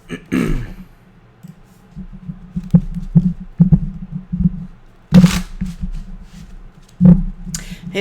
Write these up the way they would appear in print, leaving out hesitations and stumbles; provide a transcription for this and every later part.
Hey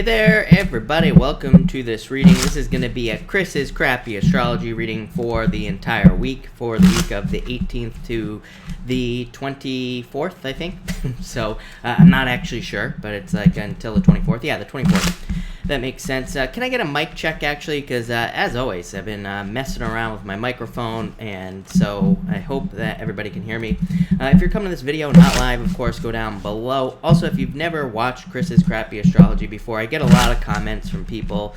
there, everybody. Welcome to this reading. This is going to be a Chris's Crappy Astrology reading for the entire week, for the week of the 18th to the 24th, I think. So, I'm not actually sure, but it's like until the 24th. Yeah, the 24th. That makes sense. Can I get a mic check, actually? Because, as always, I've been messing around with my microphone, and so I hope that everybody can hear me. If you're coming to this video not live, of course, go down below. Also, if you've never watched Chris's Crappy Astrology before, I get a lot of comments from people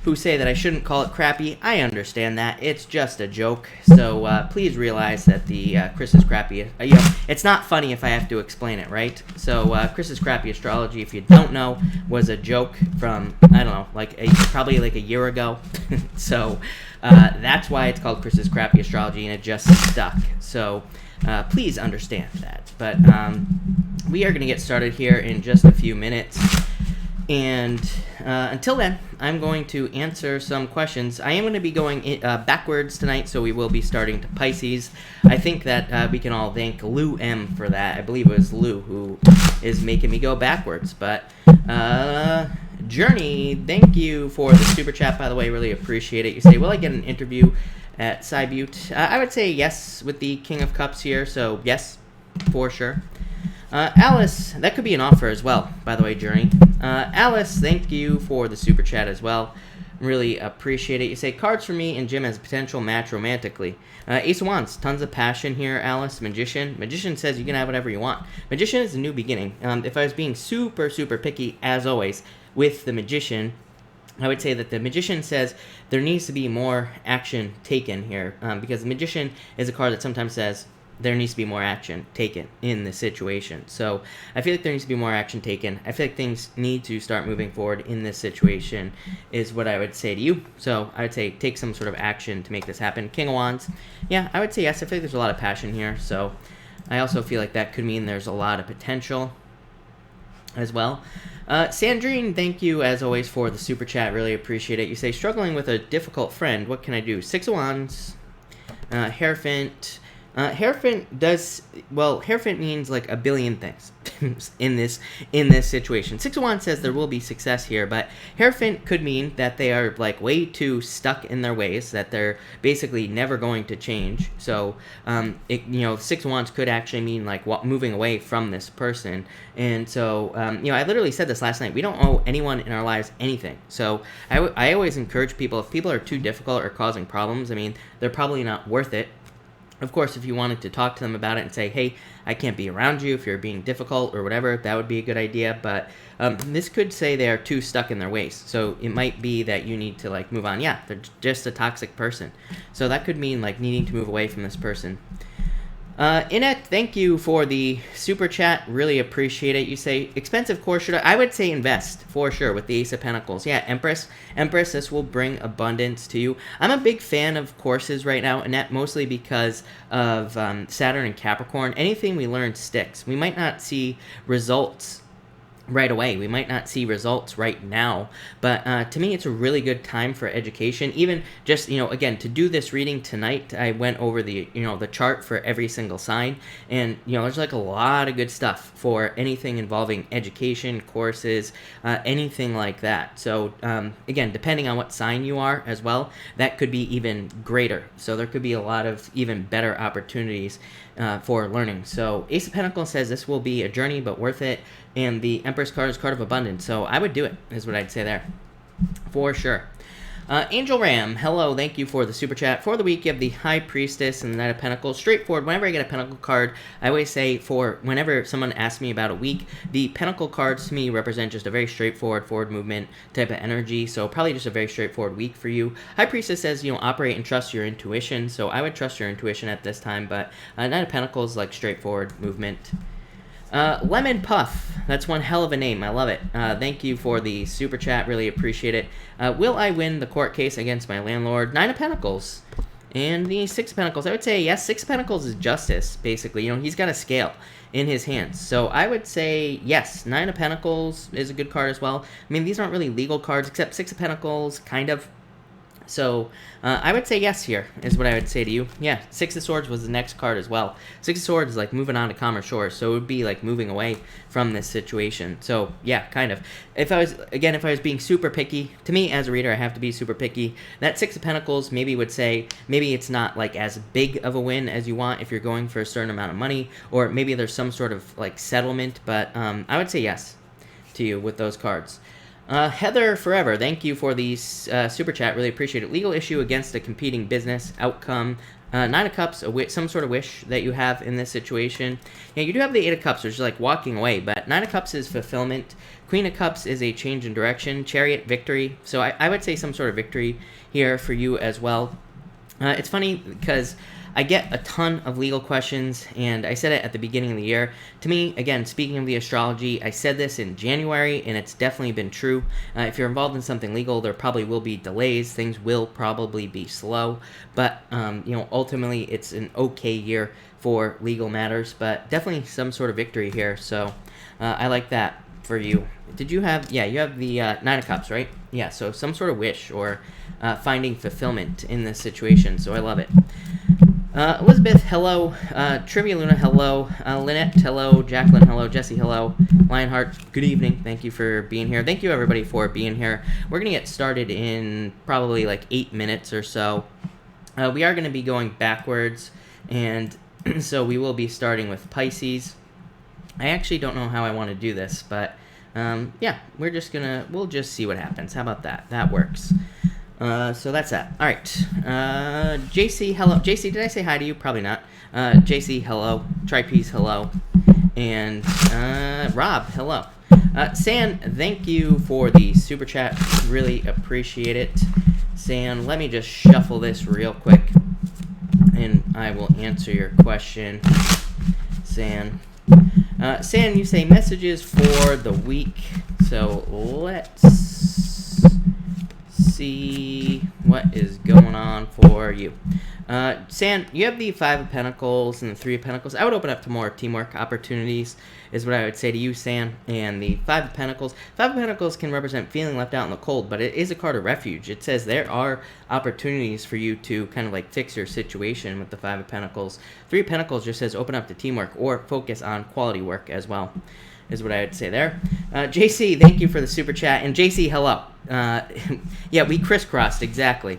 who say that I shouldn't call it crappy. I understand that. It's just a joke. So please realize that the Chris's Crappy, it's not funny if I have to explain it, right? So Chris's Crappy Astrology, if you don't know, was a joke from, I don't know, probably like a year ago. So that's why it's called Chris's Crappy Astrology, and it just stuck. So please understand that. But we are going to get started here in just a few minutes. And until then, I'm going to answer some questions. I am going to be going backwards tonight, so we will be starting to Pisces. I think that we can all thank Lou M for that. I believe it was Lou who is making me go backwards. But Journey, thank you for the super chat, by the way. Really appreciate it. You say, will I get an interview at Cybute? I would say yes with the King of Cups here, so yes, for sure. Alice, that could be an offer as well, by the way, Journey. Alice, thank you for the super chat as well. Really appreciate it. You say, cards for me and Jim as a potential match romantically. Ace of Wands, tons of passion here, Alice. Magician. Magician says you can have whatever you want. Magician is a new beginning. If I was being super, super picky, as always, with the Magician, I would say that the Magician says there needs to be more action taken here. Because the Magician is a card that sometimes says, there needs to be more action taken in this situation. So I feel like there needs to be more action taken. I feel like things need to start moving forward in this situation is what I would say to you. So I would say take some sort of action to make this happen. King of Wands. Yeah, I would say yes. I feel like there's a lot of passion here. So I also feel like that could mean there's a lot of potential as well. Sandrine, thank you as always for the super chat. Really appreciate it. You say, struggling with a difficult friend. What can I do? Six of Wands. Hierophant. Hierophant does, well, Hierophant means like a billion things in this situation. Six of Wands says there will be success here, but Hierophant could mean that they are like way too stuck in their ways, that they're basically never going to change. So, Six of Wands could actually mean like moving away from this person. And so, I literally said this last night. We don't owe anyone in our lives anything. So I always encourage people, if people are too difficult or causing problems, I mean, they're probably not worth it. Of course, if you wanted to talk to them about it and say, hey, I can't be around you if you're being difficult or whatever, that would be a good idea. But this could say they are too stuck in their ways. So it might be that you need to like move on. Yeah, they're just a toxic person. So that could mean like needing to move away from this person. Inet, thank you for the super chat. Really appreciate it. You say, expensive course, I would say invest, for sure, with the Ace of Pentacles. Yeah, Empress, this will bring abundance to you. I'm a big fan of courses right now, and that mostly because of Saturn and Capricorn. Anything we learn sticks. We might not see results right away. We might not see results right now, but to me, it's a really good time for education. Even just, again, to do this reading tonight, I went over the, the chart for every single sign, and, there's like a lot of good stuff for anything involving education, courses, anything like that. So, again, depending on what sign you are as well, that could be even greater. So there could be a lot of even better opportunities for learning. So Ace of Pentacles says this will be a journey, but worth it. And the Empress card is card of abundance. So I would do it, is what I'd say there. For sure. Angel Ram, hello. Thank you for the super chat. For the week, you have the High Priestess and the Knight of Pentacles. Straightforward. Whenever I get a Pentacle card, I always say whenever someone asks me about a week, the Pentacle cards to me represent just a very straightforward, forward movement type of energy. So probably just a very straightforward week for you. High Priestess says, operate and trust your intuition. So I would trust your intuition at this time. But Knight of Pentacles, like straightforward movement. Lemon Puff, that's one hell of a name. I love it. Thank you for the super chat. Really appreciate it. Will I win the court case against my landlord? Nine of Pentacles. And the Six of Pentacles. I would say, yes, Six of Pentacles is justice, basically. He's got a scale in his hands. So I would say, yes, Nine of Pentacles is a good card as well. I mean, these aren't really legal cards, except Six of Pentacles, kind of. So I would say yes here is what I would say to you. Yeah, Six of Swords was the next card as well. Six of Swords is like moving on to calmer shores, so it would be like moving away from this situation. So yeah, kind of. If I was being super picky, to me as a reader, I have to be super picky. That Six of Pentacles maybe would say maybe it's not like as big of a win as you want if you're going for a certain amount of money, or maybe there's some sort of like settlement. But I would say yes to you with those cards. Heather Forever, thank you for the super chat. Really appreciate it. Legal issue against a competing business outcome. Nine of Cups, some sort of wish that you have in this situation. Yeah, you do have the Eight of Cups, which is like walking away, but Nine of Cups is fulfillment. Queen of Cups is a change in direction. Chariot, victory. So I would say some sort of victory here for you as well. It's funny because I get a ton of legal questions, and I said it at the beginning of the year. To me, again, speaking of the astrology, I said this in January, and it's definitely been true. If you're involved in something legal, there probably will be delays. Things will probably be slow, but ultimately, it's an okay year for legal matters, but definitely some sort of victory here. So I like that for you. Did you have? Yeah, you have the Nine of Cups, right? Yeah, so some sort of wish or finding fulfillment in this situation. So I love it. Elizabeth, hello. Trivia Luna, hello. Lynette, hello. Jacqueline, hello. Jesse, hello. Lionheart, good evening. Thank you for being here. Thank you, everybody, for being here. We're going to get started in probably like 8 minutes or so. We are going to be going backwards, and so we will be starting with Pisces. I actually don't know how I want to do this, but yeah, we'll just see what happens. How about that? That works. So that's that. All right. JC, hello. JC, did I say hi to you? Probably not. JC, hello. Tripiece, hello. And Rob, hello. San, thank you for the super chat. Really appreciate it. San, let me just shuffle this real quick, and I will answer your question. San. San, you say messages for the week. So let's see what is going on for you. San, you have the Five of Pentacles and the Three of Pentacles. I would open up to more teamwork opportunities, is what I would say to you, San. And the Five of Pentacles. Five of Pentacles can represent feeling left out in the cold, but it is a card of refuge. It says there are opportunities for you to kind of like fix your situation with the Five of Pentacles. Three of Pentacles just says open up to teamwork or focus on quality work as well, is what I would say there. JC, thank you for the super chat. And JC, hello. Yeah, we crisscrossed, exactly.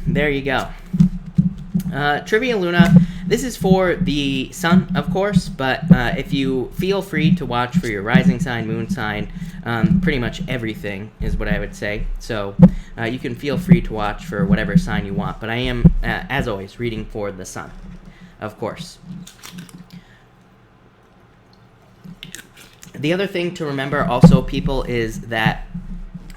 There you go. Trivia Luna, this is for the sun, of course, but if you feel free to watch for your rising sign, moon sign, pretty much everything is what I would say. So you can feel free to watch for whatever sign you want, but I am, as always, reading for the sun, of course. The other thing to remember also, people, is that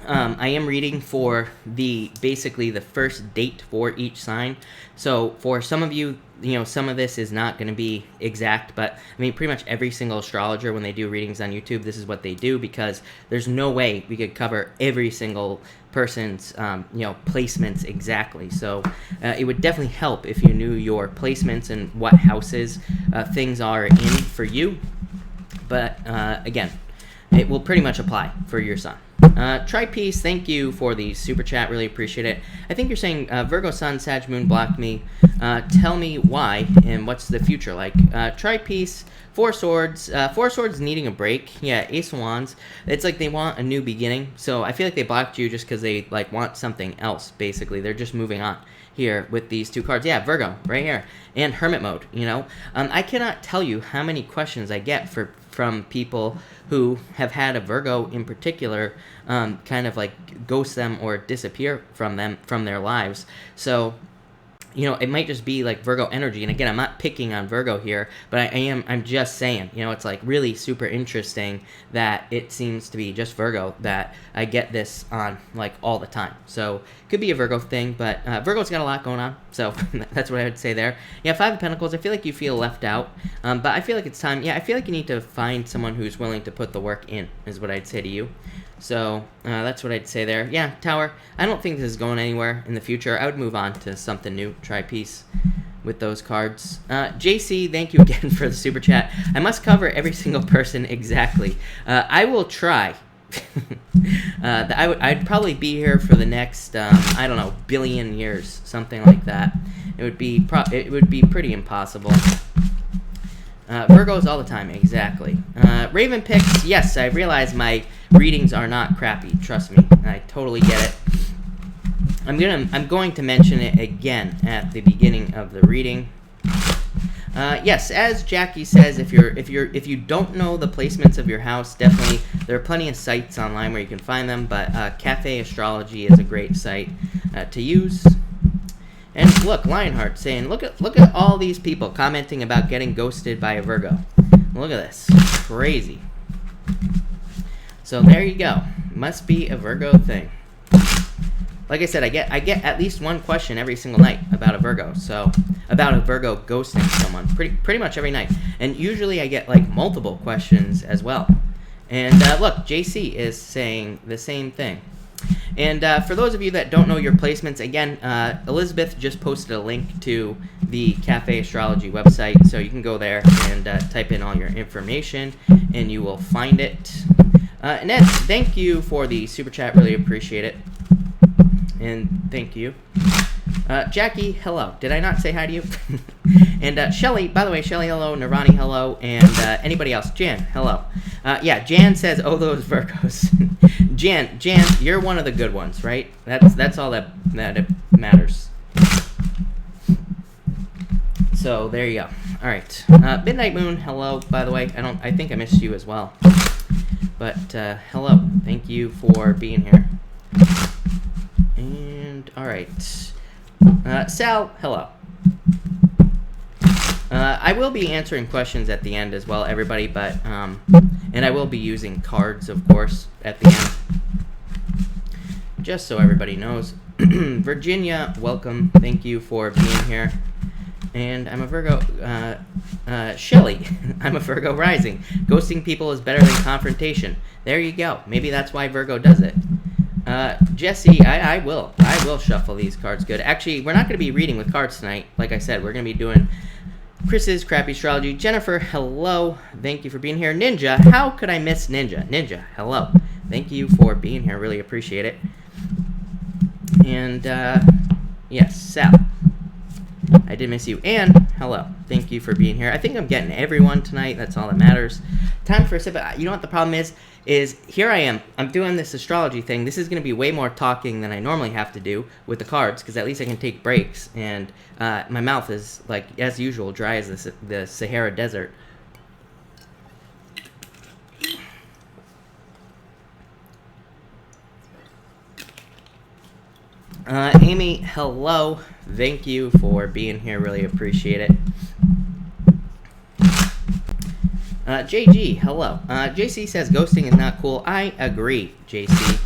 I am reading for basically the first date for each sign. So for some of you, some of this is not going to be exact, but I mean, pretty much every single astrologer, when they do readings on YouTube, this is what they do, because there's no way we could cover every single person's, placements exactly. So it would definitely help if you knew your placements and what houses things are in for you. But again, it will pretty much apply for your sun. Tripiece, thank you for the super chat. Really appreciate it. I think you're saying Virgo Sun, Sag Moon blocked me. Tell me why and what's the future like. Tripiece, Four Swords. Four Swords needing a break. Yeah, Ace of Wands. It's like they want a new beginning. So I feel like they blocked you just because they like want something else. Basically, they're just moving on here with these two cards. Yeah, Virgo right here, and Hermit mode. I cannot tell you how many questions I get from people who have had a Virgo in particular kind of like ghost them or disappear from their lives. So it might just be like Virgo energy. And again, I'm not picking on Virgo here, but I'm just saying, it's like really super interesting that it seems to be just Virgo that I get this on like all the time. So could be a Virgo thing, but Virgo's got a lot going on. So that's what I would say there. Yeah, Five of Pentacles, I feel like you feel left out, but I feel like it's time. Yeah, I feel like you need to find someone who's willing to put the work in, is what I'd say to you. So that's what I'd say there. Yeah, Tower, I don't think this is going anywhere in the future. I would move on to something new, Tripiece, with those cards. JC, thank you again for the super chat. I must cover every single person exactly. I will try. I'd probably be here for the next, I don't know, billion years, something like that. It would be pretty impossible. Virgos all the time, exactly. Raven picks, yes, I realize my readings are not crappy. Trust me, I totally get it. I'm going to mention it again at the beginning of the reading. Yes, as Jackie says, if you don't know the placements of your house, definitely there are plenty of sites online where you can find them. But Cafe Astrology is a great site to use. And look, Lionheart saying, look at all these people commenting about getting ghosted by a Virgo. Look at this, crazy. So there you go. Must be a Virgo thing. Like I said, I get at least one question every single night about a Virgo. So about a Virgo ghosting someone, pretty much every night. And usually I get like multiple questions as well. And look, JC is saying the same thing. And for those of you that don't know your placements, again, Elizabeth just posted a link to the Cafe Astrology website, so you can go there and type in all your information, and you will find it. Ned, thank you for the super chat. Really appreciate it. And thank you. Jackie, hello. Did I not say hi to you? And Shelly, by the way, Shelly, hello. Nirvani, hello. And anybody else? Jan, hello. Yeah, Jan says, oh, those Virgos. Jan, you're one of the good ones, right? That's all that matters. So there you go. All right. Midnight Moon, hello. By the way, I think I missed you as well. But hello. Thank you for being here. And all right. Sal, hello. I will be answering questions at the end as well, everybody, but and I will be using cards, of course, at the end. Just so everybody knows. Virginia, welcome. Thank you for being here. And I'm a Virgo. Shelly, I'm a Virgo rising. Ghosting people is better than confrontation. There you go. Maybe that's why Virgo does it. Jesse, I will shuffle these cards good. Actually, we're not going to be reading with cards tonight. Like I said, we're going to be doing Chris's Crappy Astrology. Jennifer, hello. Thank you for being here. Ninja, how could I miss Ninja? Ninja, hello. Thank you for being here. Really appreciate it. And, yes, Sal. I did miss you. And, hello. Thank you for being here. I think I'm getting everyone tonight. That's all that matters. Time for a sip. You know what the problem is here I am. I'm doing this astrology thing. This is going to be way more talking than I normally have to do with the cards, because at least I can take breaks. And my mouth is, like, as usual, dry as the Sahara Desert. Amy, hello. Thank you for being here. Really appreciate it. JG, hello. JC says ghosting is not cool. I agree, JC.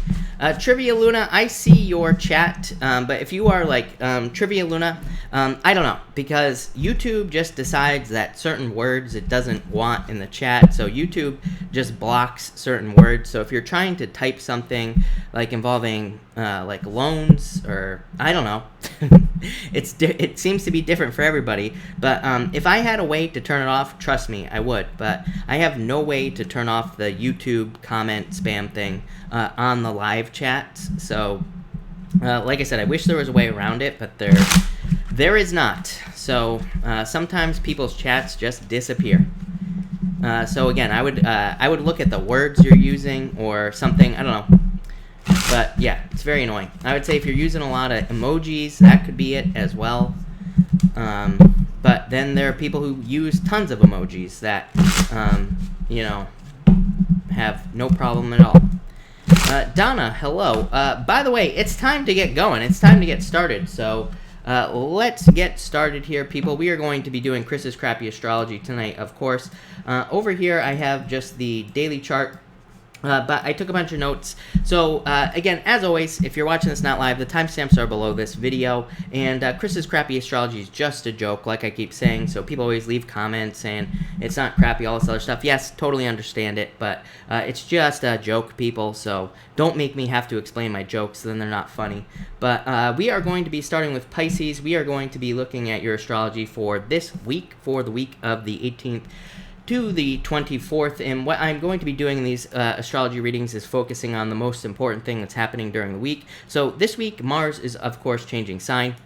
Trivia Luna, I see your chat, but if you are like Trivia Luna, I don't know, because YouTube just decides that certain words it doesn't want in the chat, so YouTube just blocks certain words. So if you're trying to type something like involving like loans, or I don't know, it seems to be different for everybody. But if I had a way to turn it off, trust me, I would. But I have no way to turn off the YouTube comment spam thing on the live chats. So like I said, I wish there was a way around it, but there is not. So sometimes people's chats just disappear. So again, I would look at the words you're using or something. I don't know. But yeah, it's very annoying. I would say if you're using a lot of emojis, that could be it as well. But then there are people who use tons of emojis that, you know, have no problem at all. Donna, hello. By the way, it's time to get going. It's time to get started. So let's get started here, people. We are going to be doing Chris's Crappy Astrology tonight, of course. Over here, I have just the daily chart. But I took a bunch of notes. So, again, as always, if you're watching this not live, the timestamps are below this video. And Chris's Crappy Astrology is just a joke, like I keep saying. So people always leave comments saying it's not crappy, all this other stuff. Yes, totally understand it, but it's just a joke, people. So don't make me have to explain my jokes, then they're not funny. But we are going to be starting with Pisces. We are going to be looking at your astrology for this week, for the week of the 18th to the 24th, and what I'm going to be doing in these astrology readings is focusing on the most important thing that's happening during the week. So this week, Mars is, of course, changing sign.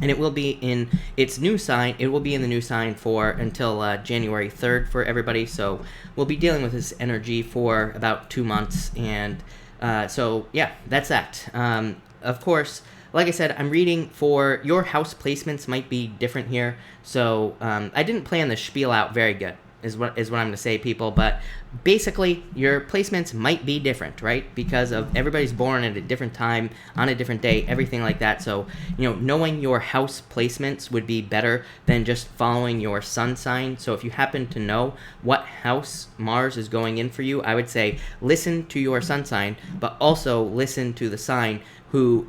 And it will be in its new sign. It will be in the new sign for until January 3rd for everybody. So we'll be dealing with this energy for about 2 months. And so, yeah, that's that. Of course, like I said, I'm reading for your house placements might be different here. So I didn't plan the spiel out very good, is what I'm going to say, people. But basically, your placements might be different, right? Because of everybody's born at a different time, on a different day, everything like that. So, knowing your house placements would be better than just following your sun sign. So if you happen to know what house Mars is going in for you, I would say listen to your sun sign, but also listen to the sign who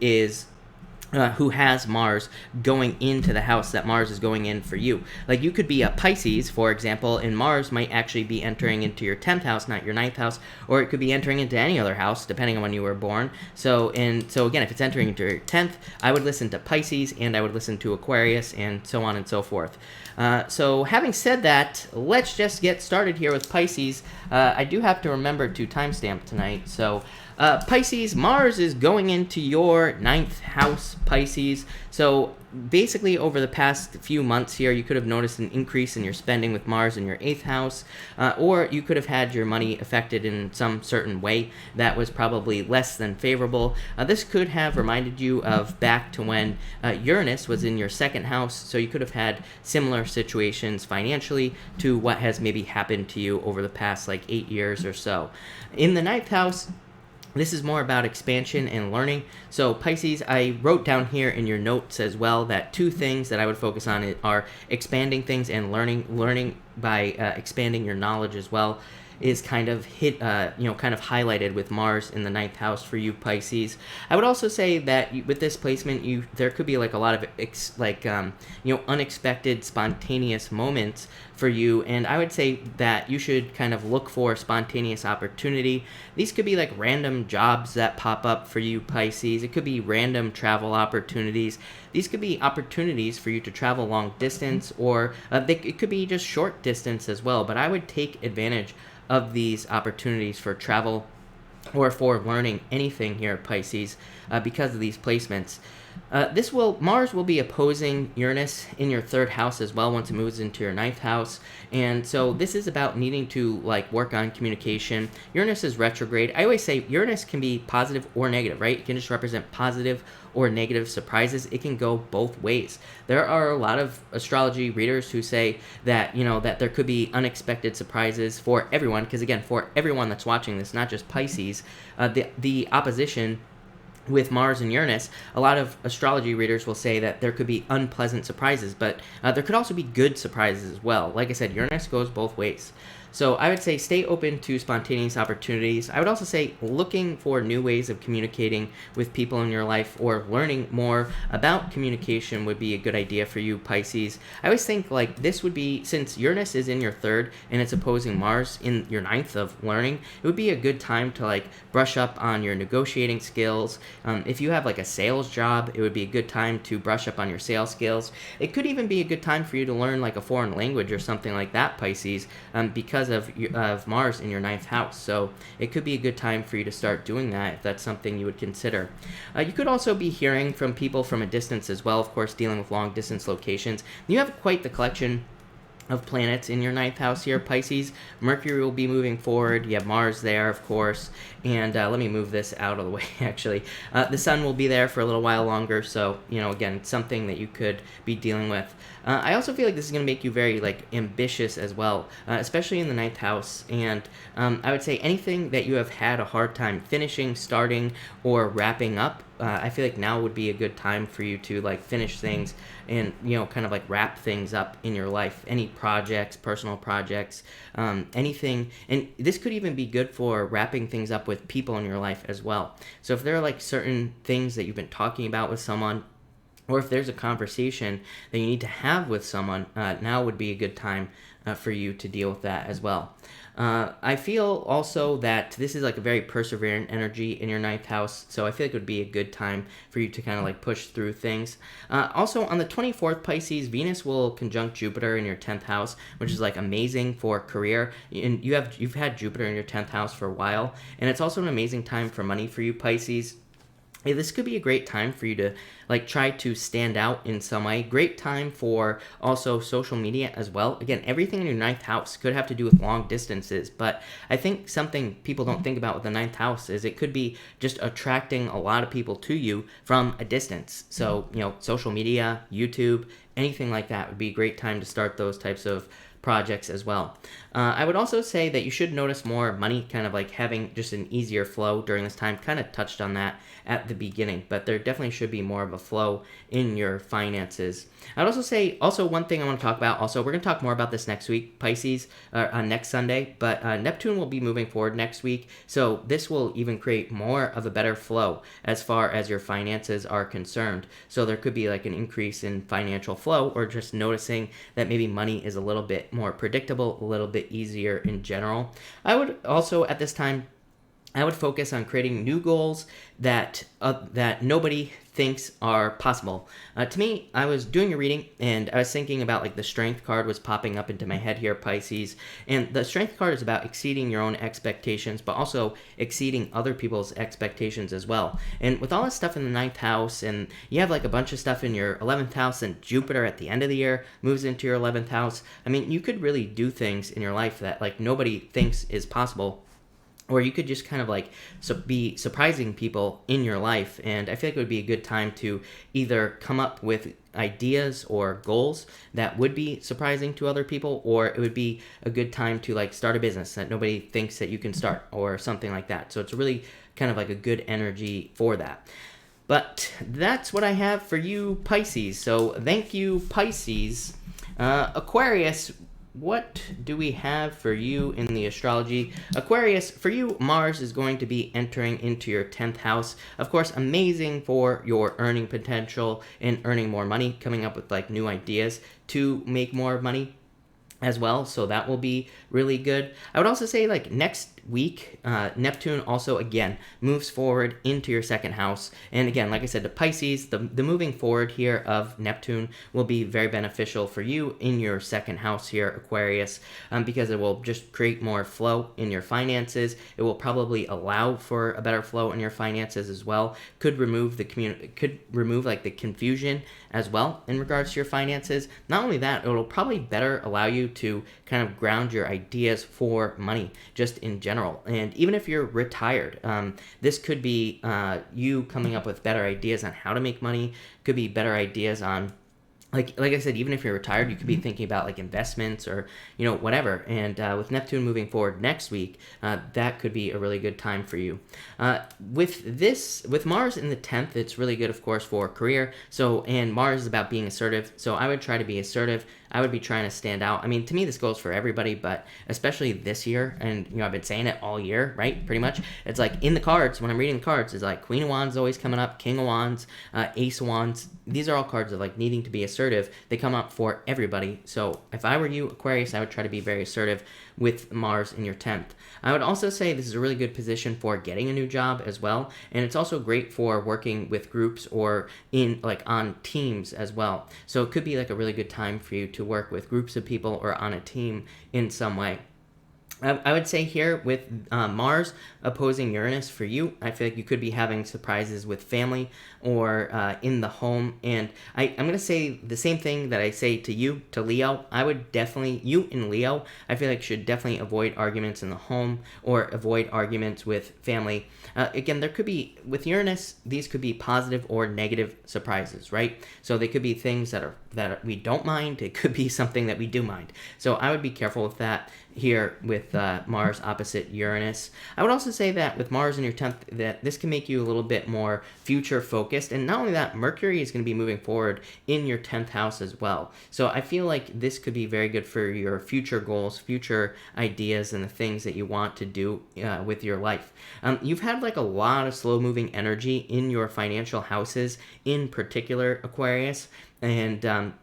has Mars going into the house that Mars is going in for you. Like, you could be a Pisces, for example, and Mars might actually be entering into your 10th house, not your 9th house, or it could be entering into any other house, depending on when you were born. So again, if it's entering into your 10th, I would listen to Pisces, and I would listen to Aquarius, and so on and so forth. So having said that, let's just get started here with Pisces. I do have to remember to timestamp tonight, so Pisces, Mars is going into your 9th house, Pisces. So basically, over the past few months here, you could have noticed an increase in your spending with Mars in your 8th house, or you could have had your money affected in some certain way that was probably less than favorable. This could have reminded you of back to when Uranus was in your 2nd house, so you could have had similar situations financially to what has maybe happened to you over the past 8 years or so. In the 9th house, this is more about expansion and learning. So Pisces, I wrote down here in your notes as well that 2 things that I would focus on are expanding things and learning by expanding your knowledge as well is kind of highlighted with Mars in the 9th house for you, Pisces. I would also say that with this placement, there could be a lot of unexpected, spontaneous moments for you, and I would say that you should kind of look for spontaneous opportunity. These could be random jobs that pop up for you, Pisces. It could be random travel opportunities. These could be opportunities for you to travel long distance, or it could be just short distance as well, but I would take advantage of these opportunities for travel or for learning anything here, Pisces, because of these placements. Mars will be opposing Uranus in your 3rd house as well once it moves into your 9th house, and so this is about needing to work on communication. Uranus is retrograde. I always say Uranus can be positive or negative, right? It can just represent positive or negative surprises. It can go both ways. There are a lot of astrology readers who say that that there could be unexpected surprises for everyone, because again, for everyone that's watching this, not just Pisces, the opposition with Mars and Uranus, a lot of astrology readers will say that there could be unpleasant surprises, but there could also be good surprises as well. Like I said, Uranus goes both ways. So I would say stay open to spontaneous opportunities. I would also say looking for new ways of communicating with people in your life or learning more about communication would be a good idea for you, Pisces. I always think this would be, since Uranus is in your 3rd and it's opposing Mars in your 9th of learning, it would be a good time to brush up on your negotiating skills. If you have a sales job, it would be a good time to brush up on your sales skills. It could even be a good time for you to learn a foreign language or something like that, Pisces, because of Mars in your 9th house. So it could be a good time for you to start doing that if that's something you would consider. You could also be hearing from people from a distance as well, of course, dealing with long distance locations. You have quite the collection of planets in your 9th house here, Pisces. Mercury will be moving forward. You have Mars there, of course. And let me move this out of the way, actually. The Sun will be there for a little while longer. So, again, something that you could be dealing with. I also feel like this is going to make you very, ambitious as well, especially in the 9th house. And I would say anything that you have had a hard time finishing, starting, or wrapping up, I feel like now would be a good time for you to finish things and kind of wrap things up in your life. Any projects, personal projects, anything. And this could even be good for wrapping things up with people in your life as well. So if there are certain things that you've been talking about with someone, or if there's a conversation that you need to have with someone, now would be a good time for you to deal with that as well. I feel also that this is like a very perseverant energy in your ninth house, so I feel like it would be a good time for you to kind of like push through things. Also, on the 24th, Pisces, Venus will conjunct Jupiter in your 10th house, which is like amazing for career. And you've had Jupiter in your 10th house for a while, and it's also an amazing time for money for you, Pisces. This could be a great time for you to like try to stand out in some way. Great time for also social media as well. Again, everything in your ninth house could have to do with long distances, but I think something people don't think about with the ninth house is it could be just attracting a lot of people to you from a distance. So, social media, YouTube, anything like that would be a great time to start those types of projects as well. I would also say that you should notice more money kind of like having just an easier flow during this time. Kind of touched on that at the beginning, but there definitely should be more of a flow in your finances. I'd also say, one thing I want to talk about, we're going to talk more about this next week, Pisces, on next Sunday, but Neptune will be moving forward next week, so this will even create more of a better flow as far as your finances are concerned. So there could be like an increase in financial flow, or just noticing that maybe money is a little bit more predictable, a little bit easier in general. I would also, at this time, I would focus on creating new goals that nobody thinks are possible. To me, I was doing a reading and I was thinking about like the Strength card was popping up into my head here, Pisces. And the Strength card is about exceeding your own expectations, but also exceeding other people's expectations as well. And with all this stuff in the ninth house, and you have like a bunch of stuff in your 11th house, and Jupiter at the end of the year moves into your 11th house. I mean, you could really do things in your life that like nobody thinks is possible. Or you could just kind of like be surprising people in your life. And I feel like it would be a good time to either come up with ideas or goals that would be surprising to other people, or it would be a good time to like start a business that nobody thinks that you can start, or something like that. So it's really kind of like a good energy for that. But that's what I have for you, Pisces. So thank you, Pisces. Aquarius, what do we have for you in the astrology? Aquarius, for you, Mars is going to be entering into your 10th house. Of course, amazing for your earning potential and earning more money, coming up with like new ideas to make more money as well. So that will be really good. I would also say like next week, Neptune also again moves forward into your second house. And again, like I said, the Pisces, the moving forward here of Neptune will be very beneficial for you in your second house here, Aquarius, because it will just create more flow in your finances. It will probably allow for a better flow in your finances as well. Could remove like the confusion as well in regards to your finances. Not only that, it'll probably better allow you to kind of ground your ideas for money just in general. And even if you're retired, this could be you coming up with better ideas on how to make money, could be better ideas on like I said, even if you're retired, you could be thinking about like investments or, whatever. And with Neptune moving forward next week, that could be a really good time for you. With Mars in the 10th, it's really good, of course, for career. And Mars is about being assertive. So I would try to be assertive. I would be trying to stand out. I mean, to me, this goes for everybody, but especially this year. And, I've been saying it all year, right? Pretty much. It's like in the cards, when I'm reading the cards, it's like Queen of Wands always coming up, King of Wands, Ace of Wands. These are all cards of like needing to be assertive. They come up for everybody. So if I were you, Aquarius, I would try to be very assertive with Mars in your 10th. I would also say this is a really good position for getting a new job as well. And it's also great for working with groups or in like on teams as well. So it could be like a really good time for you to work with groups of people or on a team in some way. I would say here with Mars opposing Uranus for you, I feel like you could be having surprises with family or in the home. And I'm going to say the same thing that I say to you, to Leo. I would definitely, you in Leo, I feel like should definitely avoid arguments in the home or avoid arguments with family. Again, there could be, with Uranus, these could be positive or negative surprises, right? So they could be things that are that we don't mind. It could be something that we do mind. So I would be careful with that here with Mars opposite Uranus. I would also say that with Mars in your 10th, that this can make you a little bit more future focused. And not only that, Mercury is going to be moving forward in your 10th house as well. So I feel like this could be very good for your future goals, future ideas, and the things that you want to do with your life. You've had like a lot of slow moving energy in your financial houses, in particular, Aquarius. And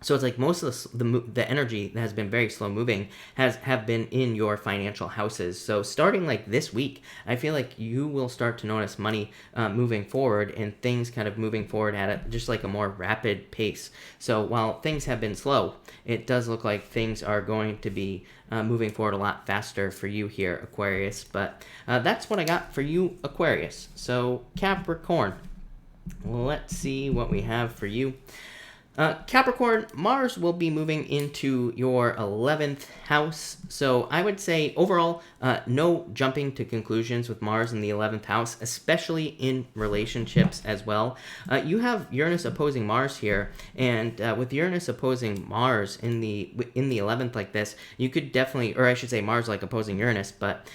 so it's like most of the energy that has been very slow moving have been in your financial houses. So starting like this week, I feel like you will start to notice money moving forward and things kind of moving forward at just like a more rapid pace. So while things have been slow, it does look like things are going to be moving forward a lot faster for you here, Aquarius. But that's what I got for you, Aquarius. So Capricorn, let's see what we have for you. Capricorn, Mars will be moving into your 11th house. So I would say overall, no jumping to conclusions with Mars in the 11th house, especially in relationships as well. You have Uranus opposing Mars here, and with Uranus opposing Mars in the 11th like this, you could definitely, or I should say Mars like opposing Uranus, but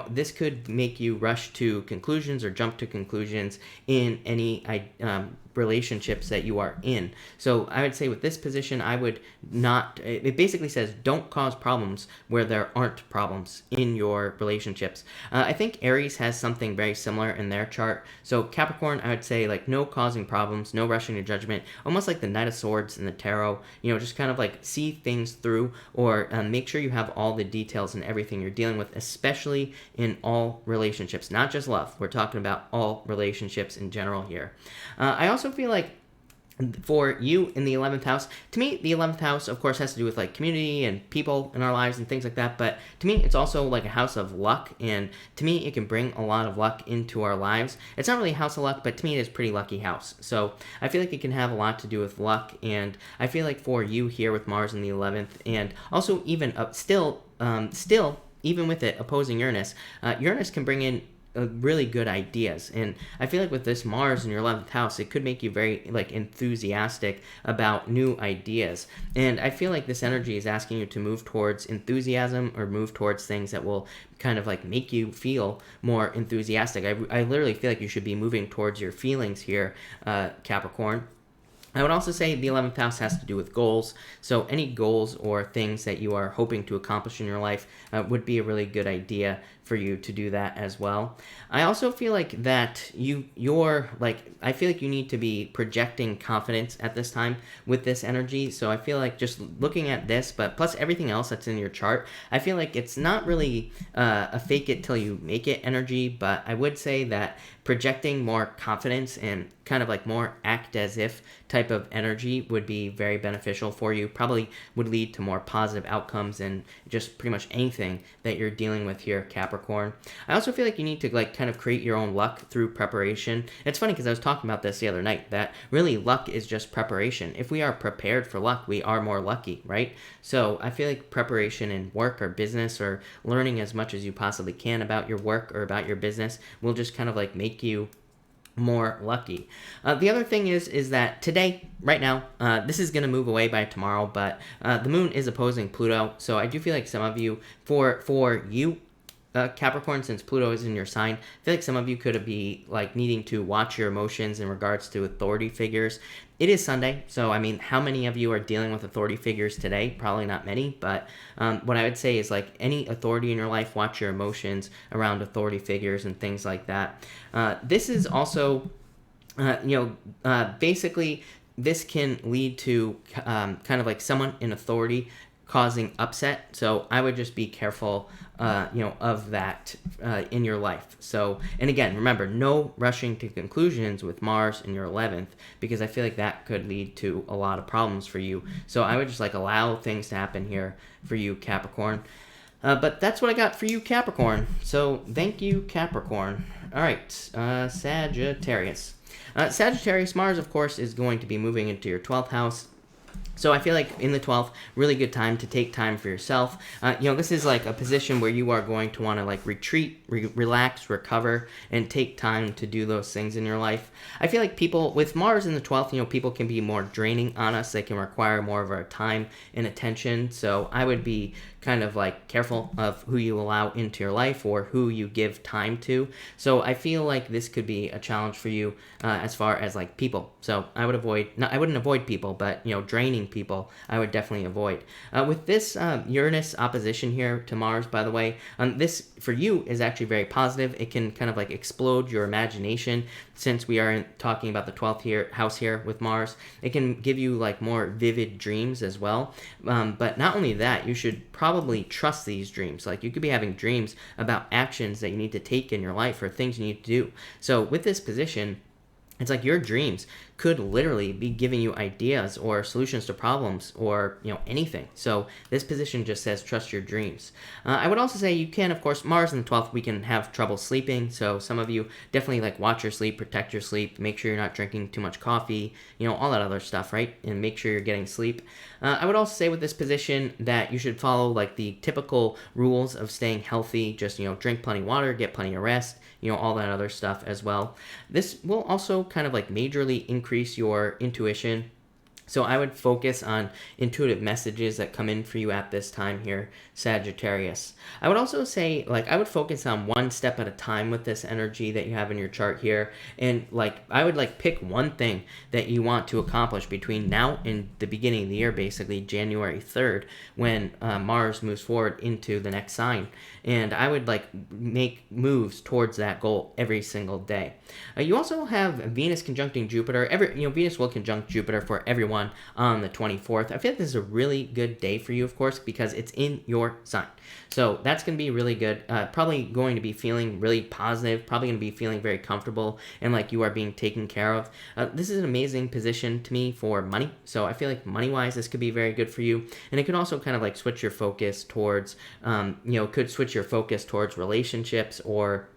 this could make you rush to conclusions or jump to conclusions in any relationships that you are in. So I would say with this position, I would not, it basically says don't cause problems where there aren't problems in your relationships. I think Aries has something very similar in their chart. So Capricorn, I would say like no causing problems, no rushing to judgment, almost like the Knight of Swords in the tarot, just kind of like see things through, or make sure you have all the details and everything you're dealing with, especially in all relationships, not just love. We're talking about all relationships in general here. I also feel like for you in the 11th house, to me, the 11th house, of course, has to do with like community and people in our lives and things like that. But to me, it's also like a house of luck. And to me, it can bring a lot of luck into our lives. It's not really a house of luck, but to me, it is a pretty lucky house. So I feel like it can have a lot to do with luck. And I feel like for you here with Mars in the 11th, and also even still, even with it opposing Uranus, Uranus can bring in really good ideas. And I feel like with this Mars in your 11th house, it could make you very like enthusiastic about new ideas. And I feel like this energy is asking you to move towards enthusiasm, or move towards things that will kind of like make you feel more enthusiastic. I literally feel like you should be moving towards your feelings here, Capricorn. I would also say the 11th house has to do with goals. So any goals or things that you are hoping to accomplish in your life would be a really good idea for you to do that as well. I also feel like that I feel like you need to be projecting confidence at this time with this energy. So I feel like just looking at this, but plus everything else that's in your chart, I feel like it's not really a fake it till you make it energy, but I would say that projecting more confidence and kind of like more act as if type of energy would be very beneficial for you. Probably would lead to more positive outcomes and just pretty much anything that you're dealing with here, Capricorn. I also feel like you need to like kind of create your own luck through preparation. It's funny because I was talking about this the other night, that really luck is just preparation. If we are prepared for luck, we are more lucky, right? So I feel like preparation in work or business, or learning as much as you possibly can about your work or about your business, will just kind of like make you more lucky. The other thing is that today, right now, this is going to move away by tomorrow, but the moon is opposing Pluto. So I do feel like some of you, for you, Capricorn, since Pluto is in your sign, I feel like some of you could be like needing to watch your emotions in regards to authority figures. It is Sunday, so I mean, how many of you are dealing with authority figures today? Probably not many, but what I would say is like any authority in your life, watch your emotions around authority figures and things like that. This is also, basically, this can lead to kind of like someone in authority causing upset. So I would just be careful, of that in your life. So, and again, remember, no rushing to conclusions with Mars in your 11th, because I feel like that could lead to a lot of problems for you. So I would just like allow things to happen here for you, Capricorn. But that's what I got for you, Capricorn. So thank you, Capricorn. All right, Sagittarius. Sagittarius, Mars, of course, is going to be moving into your 12th house. So I feel like in the 12th, really good time to take time for yourself. This is like a position where you are going to want to like retreat, relax, recover, and take time to do those things in your life. I feel like people with Mars in the 12th, people can be more draining on us. They can require more of our time and attention. So I would be kind of like careful of who you allow into your life or who you give time to. So I feel like this could be a challenge for you as far as like people. So I wouldn't avoid people, but draining people I would definitely avoid. With this Uranus opposition here to Mars, by the way, this for you is actually very positive. It can kind of like explode your imagination, since we are talking about the 12th house here with Mars. It can give you like more vivid dreams as well. But not only that, you should probably trust these dreams. Like you could be having dreams about actions that you need to take in your life or things you need to do. So with this position, it's like your dreams could literally be giving you ideas or solutions to problems or anything. So this position just says trust your dreams. I would also say you can, of course, Mars in the 12th, we can have trouble sleeping. So some of you definitely like watch your sleep, protect your sleep, make sure you're not drinking too much coffee, all that other stuff, right? And make sure you're getting sleep. I would also say with this position that you should follow like the typical rules of staying healthy. Just drink plenty of water, get plenty of rest, all that other stuff as well. This will also kind of like majorly increase your intuition. So I would focus on intuitive messages that come in for you at this time here, Sagittarius. I would also say, like, I would focus on one step at a time with this energy that you have in your chart here. And, like, I would, like, pick one thing that you want to accomplish between now and the beginning of the year, basically January 3rd, when Mars moves forward into the next sign. And I would, like, make moves towards that goal every single day. You also have Venus conjuncting Jupiter. Venus will conjunct Jupiter for everyone on the 24th. I feel like this is a really good day for you, of course, because it's in your sign. So that's going to be really good. Probably going to be feeling really positive, probably going to be feeling very comfortable and like you are being taken care of. This is an amazing position to me for money. So I feel like money-wise, this could be very good for you. And it could also kind of like switch your focus towards, could switch your focus towards relationships or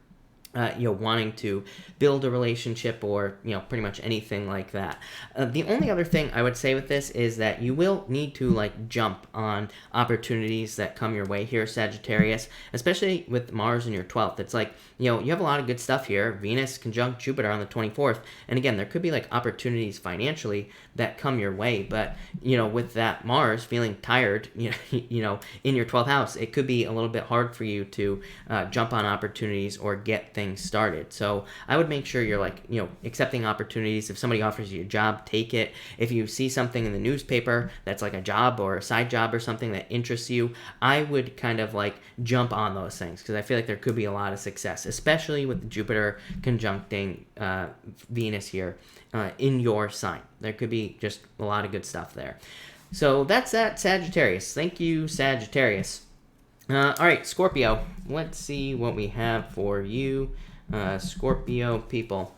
wanting to build a relationship or, pretty much anything like that. The only other thing I would say with this is that you will need to, like, jump on opportunities that come your way here, Sagittarius, especially with Mars in your 12th. It's like, you have a lot of good stuff here. Venus conjunct Jupiter on the 24th. And again, there could be, like, opportunities financially that come your way. But, with that Mars feeling tired, in your 12th house, it could be a little bit hard for you to jump on opportunities or get things started. So I would make sure you're like, accepting opportunities. If somebody offers you a job, take it. If you see something in the newspaper that's like a job or a side job or something that interests you, I would kind of like jump on those things because I feel like there could be a lot of success, especially with Jupiter conjuncting Venus here in your sign. There could be just a lot of good stuff there. So that's that, Sagittarius. Thank you, Sagittarius. All right, Scorpio. Let's see what we have for you, Scorpio people.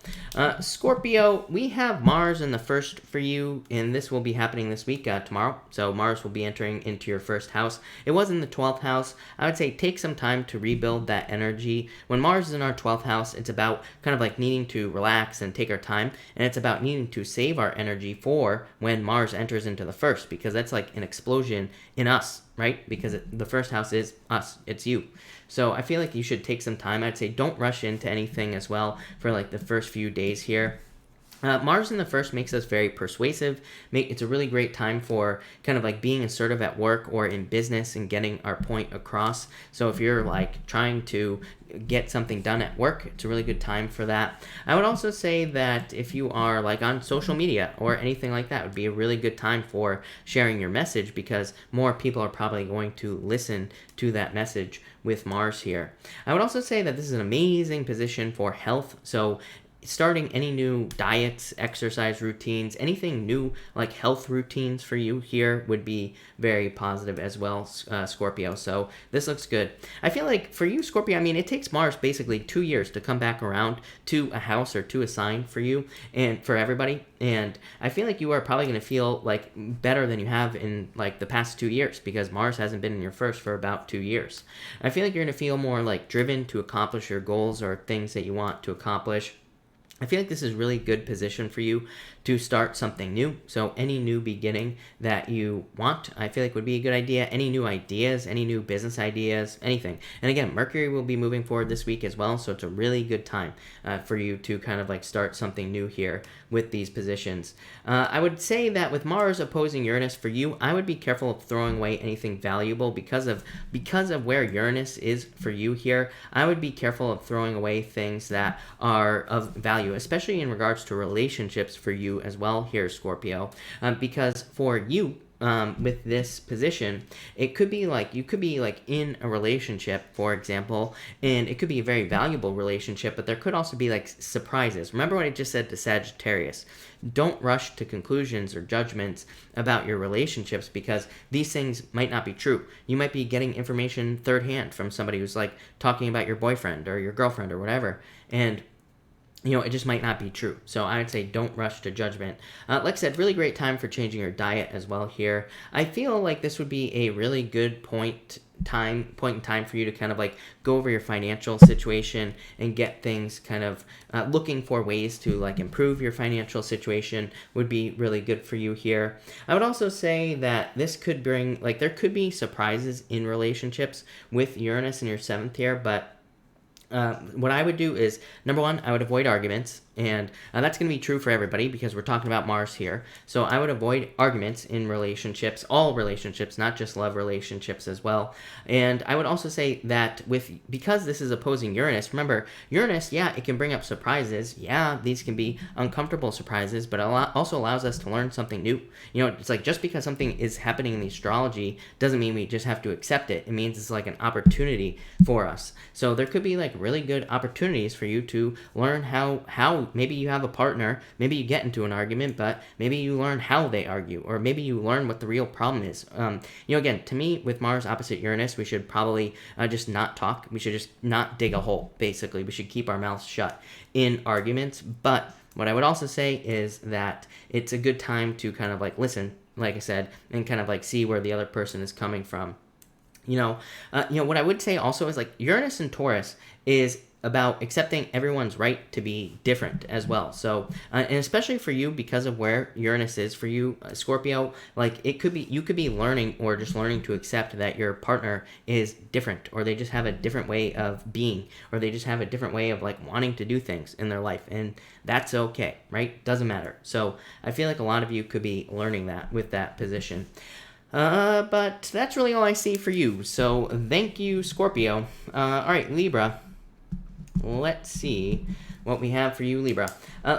Scorpio, we have Mars in the first for you, and this will be happening this week, tomorrow. So Mars will be entering into your first house. It was in the 12th house. I would say take some time to rebuild that energy. When Mars is in our 12th house, it's about kind of like needing to relax and take our time, and it's about needing to save our energy for when Mars enters into the first, because that's like an explosion in us, right? Because the first house is us. It's you. So I feel like you should take some time. I'd say don't rush into anything as well for like the first few days here. Mars in the first makes us very persuasive. It's a really great time for kind of like being assertive at work or in business and getting our point across. So if you're like trying to get something done at work, it's a really good time for that. I would also say that if you are like on social media or anything like that, it would be a really good time for sharing your message because more people are probably going to listen to that message with Mars here. I would also say that this is an amazing position for health. So starting any new diets, exercise routines, anything new like health routines for you here would be very positive as well, Scorpio. So this looks good. I feel like for you, Scorpio, I mean, it takes Mars basically 2 years to come back around to a house or to a sign for you and for everybody. And I feel like you are probably going to feel like better than you have in like the past 2 years because Mars hasn't been in your first for about 2 years. I feel like you're going to feel more like driven to accomplish your goals or things that you want to accomplish. I feel like this is a really good position for you to start something new. So any new beginning that you want, I feel like would be a good idea. Any new ideas, any new business ideas, anything. And again, Mercury will be moving forward this week as well, so it's a really good time for you to kind of like start something new here with these positions. I would say that with Mars opposing Uranus for you, I would be careful of throwing away anything valuable because of where Uranus is for you here. I would be careful of throwing away things that are of value, especially in regards to relationships for you as well here, Scorpio, because for you, with this position, it could be like you could be like in a relationship, for example, and it could be a very valuable relationship, but there could also be like surprises. Remember what I just said to Sagittarius. Don't rush to conclusions or judgments about your relationships because these things might not be true. You might be getting information third hand from somebody who's like talking about your boyfriend or your girlfriend or whatever, and it just might not be true. So I would say don't rush to judgment. Like I said, really great time for changing your diet as well here. I feel like this would be a really good point in time for you to kind of like go over your financial situation and get things kind of looking for ways to like improve your financial situation would be really good for you here. I would also say that this could bring, like, there could be surprises in relationships with Uranus in your 7th here, but what I would do is, number one, I would avoid arguments, and that's going to be true for everybody because we're talking about Mars here. So I would avoid arguments in relationships, all relationships, not just love relationships as well. And I would also say that because this is opposing Uranus, remember, Uranus, yeah, it can bring up surprises. Yeah, these can be uncomfortable surprises, but it also allows us to learn something new. It's like just because something is happening in the astrology doesn't mean we just have to accept it. It means it's like an opportunity for us. So there could be like really good opportunities for you to learn how maybe you have a partner, maybe you get into an argument, but maybe you learn how they argue, or maybe you learn what the real problem is. Again, to me, with Mars opposite Uranus, we should probably just not talk. We should just not dig a hole, basically. We should keep our mouths shut in arguments. But what I would also say is that it's a good time to kind of like listen, like I said, and kind of like see where the other person is coming from. What I would say also is like Uranus and Taurus is about accepting everyone's right to be different as well. So, and especially for you, because of where Uranus is for you, Scorpio, like you could be learning or just learning to accept that your partner is different, or they just have a different way of being, or they just have a different way of like wanting to do things in their life. And that's okay, right? Doesn't matter. So I feel like a lot of you could be learning that with that position. But that's really all I see for you. So thank you, Scorpio. All right, Libra. Let's see what we have for you, Libra.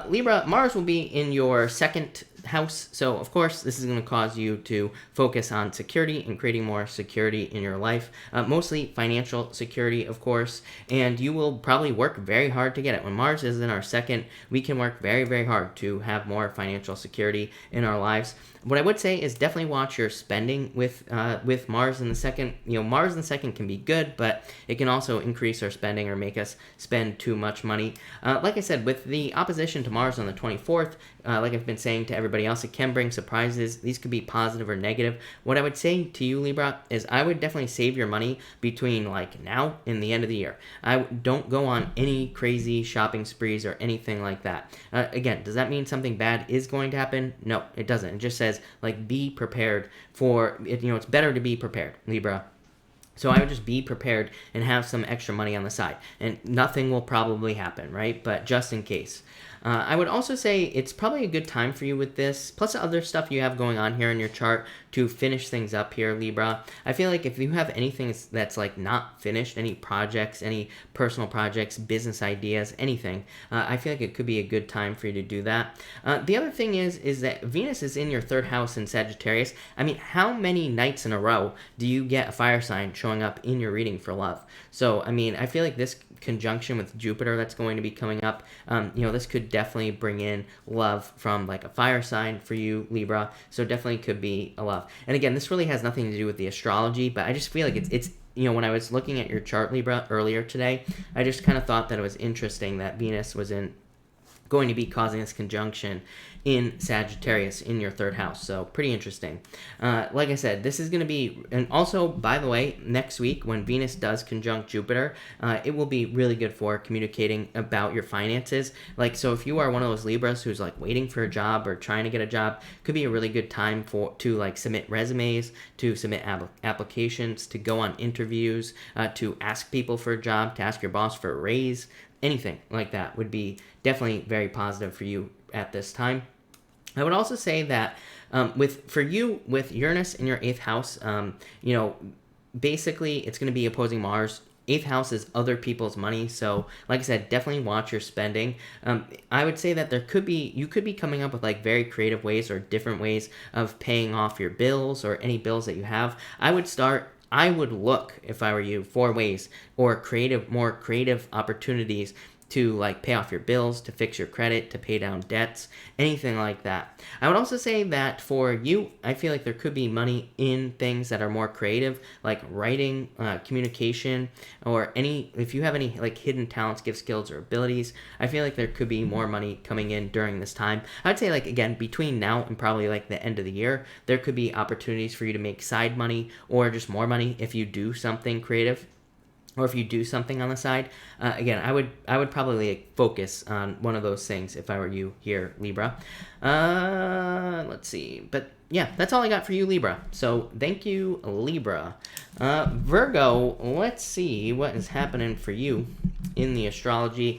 Libra, Mars will be in your 2nd house. So, of course, this is going to cause you to focus on security and creating more security in your life. Mostly financial security, of course. And you will probably work very hard to get it. When Mars is in our 2nd, we can work very, very hard to have more financial security in our lives. What I would say is definitely watch your spending with Mars in the 2nd. Mars in the 2nd can be good, but it can also increase our spending or make us spend too much money. Like I said, with the opposition to Mars on the 24th, like I've been saying to everybody else, it can bring surprises. These could be positive or negative. What I would say to you, Libra, is I would definitely save your money between like now and the end of the year. I don't go on any crazy shopping sprees or anything like that. Again, does that mean something bad is going to happen? No, it doesn't. It just says like be prepared for it. It's better to be prepared, Libra. So I would just be prepared and have some extra money on the side, and nothing will probably happen, right? But just in case. I would also say it's probably a good time for you with this, plus other stuff you have going on here in your chart to finish things up here, Libra. I feel like if you have anything that's like not finished, any projects, any personal projects, business ideas, anything, I feel like it could be a good time for you to do that. The other thing is that Venus is in your 3rd house in Sagittarius. I mean, how many nights in a row do you get a fire sign showing up in your reading for love? So, I mean, I feel like this conjunction with Jupiter that's going to be coming up, this could definitely bring in love from like a fire sign for you, Libra. So definitely could be a love. And again, this really has nothing to do with the astrology, but I just feel like it's when I was looking at your chart, Libra, earlier today, I just kind of thought that it was interesting that Venus was going to be causing this conjunction in Sagittarius in your 3rd house. So pretty interesting. Like I said, this is going to be, and also, by the way, next week when Venus does conjunct Jupiter, it will be really good for communicating about your finances. Like, so if you are one of those Libras who's like waiting for a job or trying to get a job, could be a really good time to like submit resumes, to submit applications, to go on interviews, to ask people for a job, to ask your boss for a raise. Anything like that would be definitely very positive for you at this time. I would also say that with Uranus in your 8th house, basically it's going to be opposing Mars. 8th house is other people's money, so like I said, definitely watch your spending. I would say that you could be coming up with like very creative ways or different ways of paying off your bills or any bills that you have. I would look, if I were you, for ways or more creative opportunities to like pay off your bills, to fix your credit, to pay down debts, anything like that. I would also say that for you, I feel like there could be money in things that are more creative, like writing, communication, or if you have any like hidden talents, gift skills, or abilities, I feel like there could be more money coming in during this time. I'd say like, again, between now and probably like the end of the year, there could be opportunities for you to make side money or just more money if you do something creative. Or if you do something on the side. Again, I would probably focus on one of those things if I were you here, Libra. Let's see. But yeah, that's all I got for you, Libra. So thank you, Libra. Virgo, let's see what is happening for you in the astrology.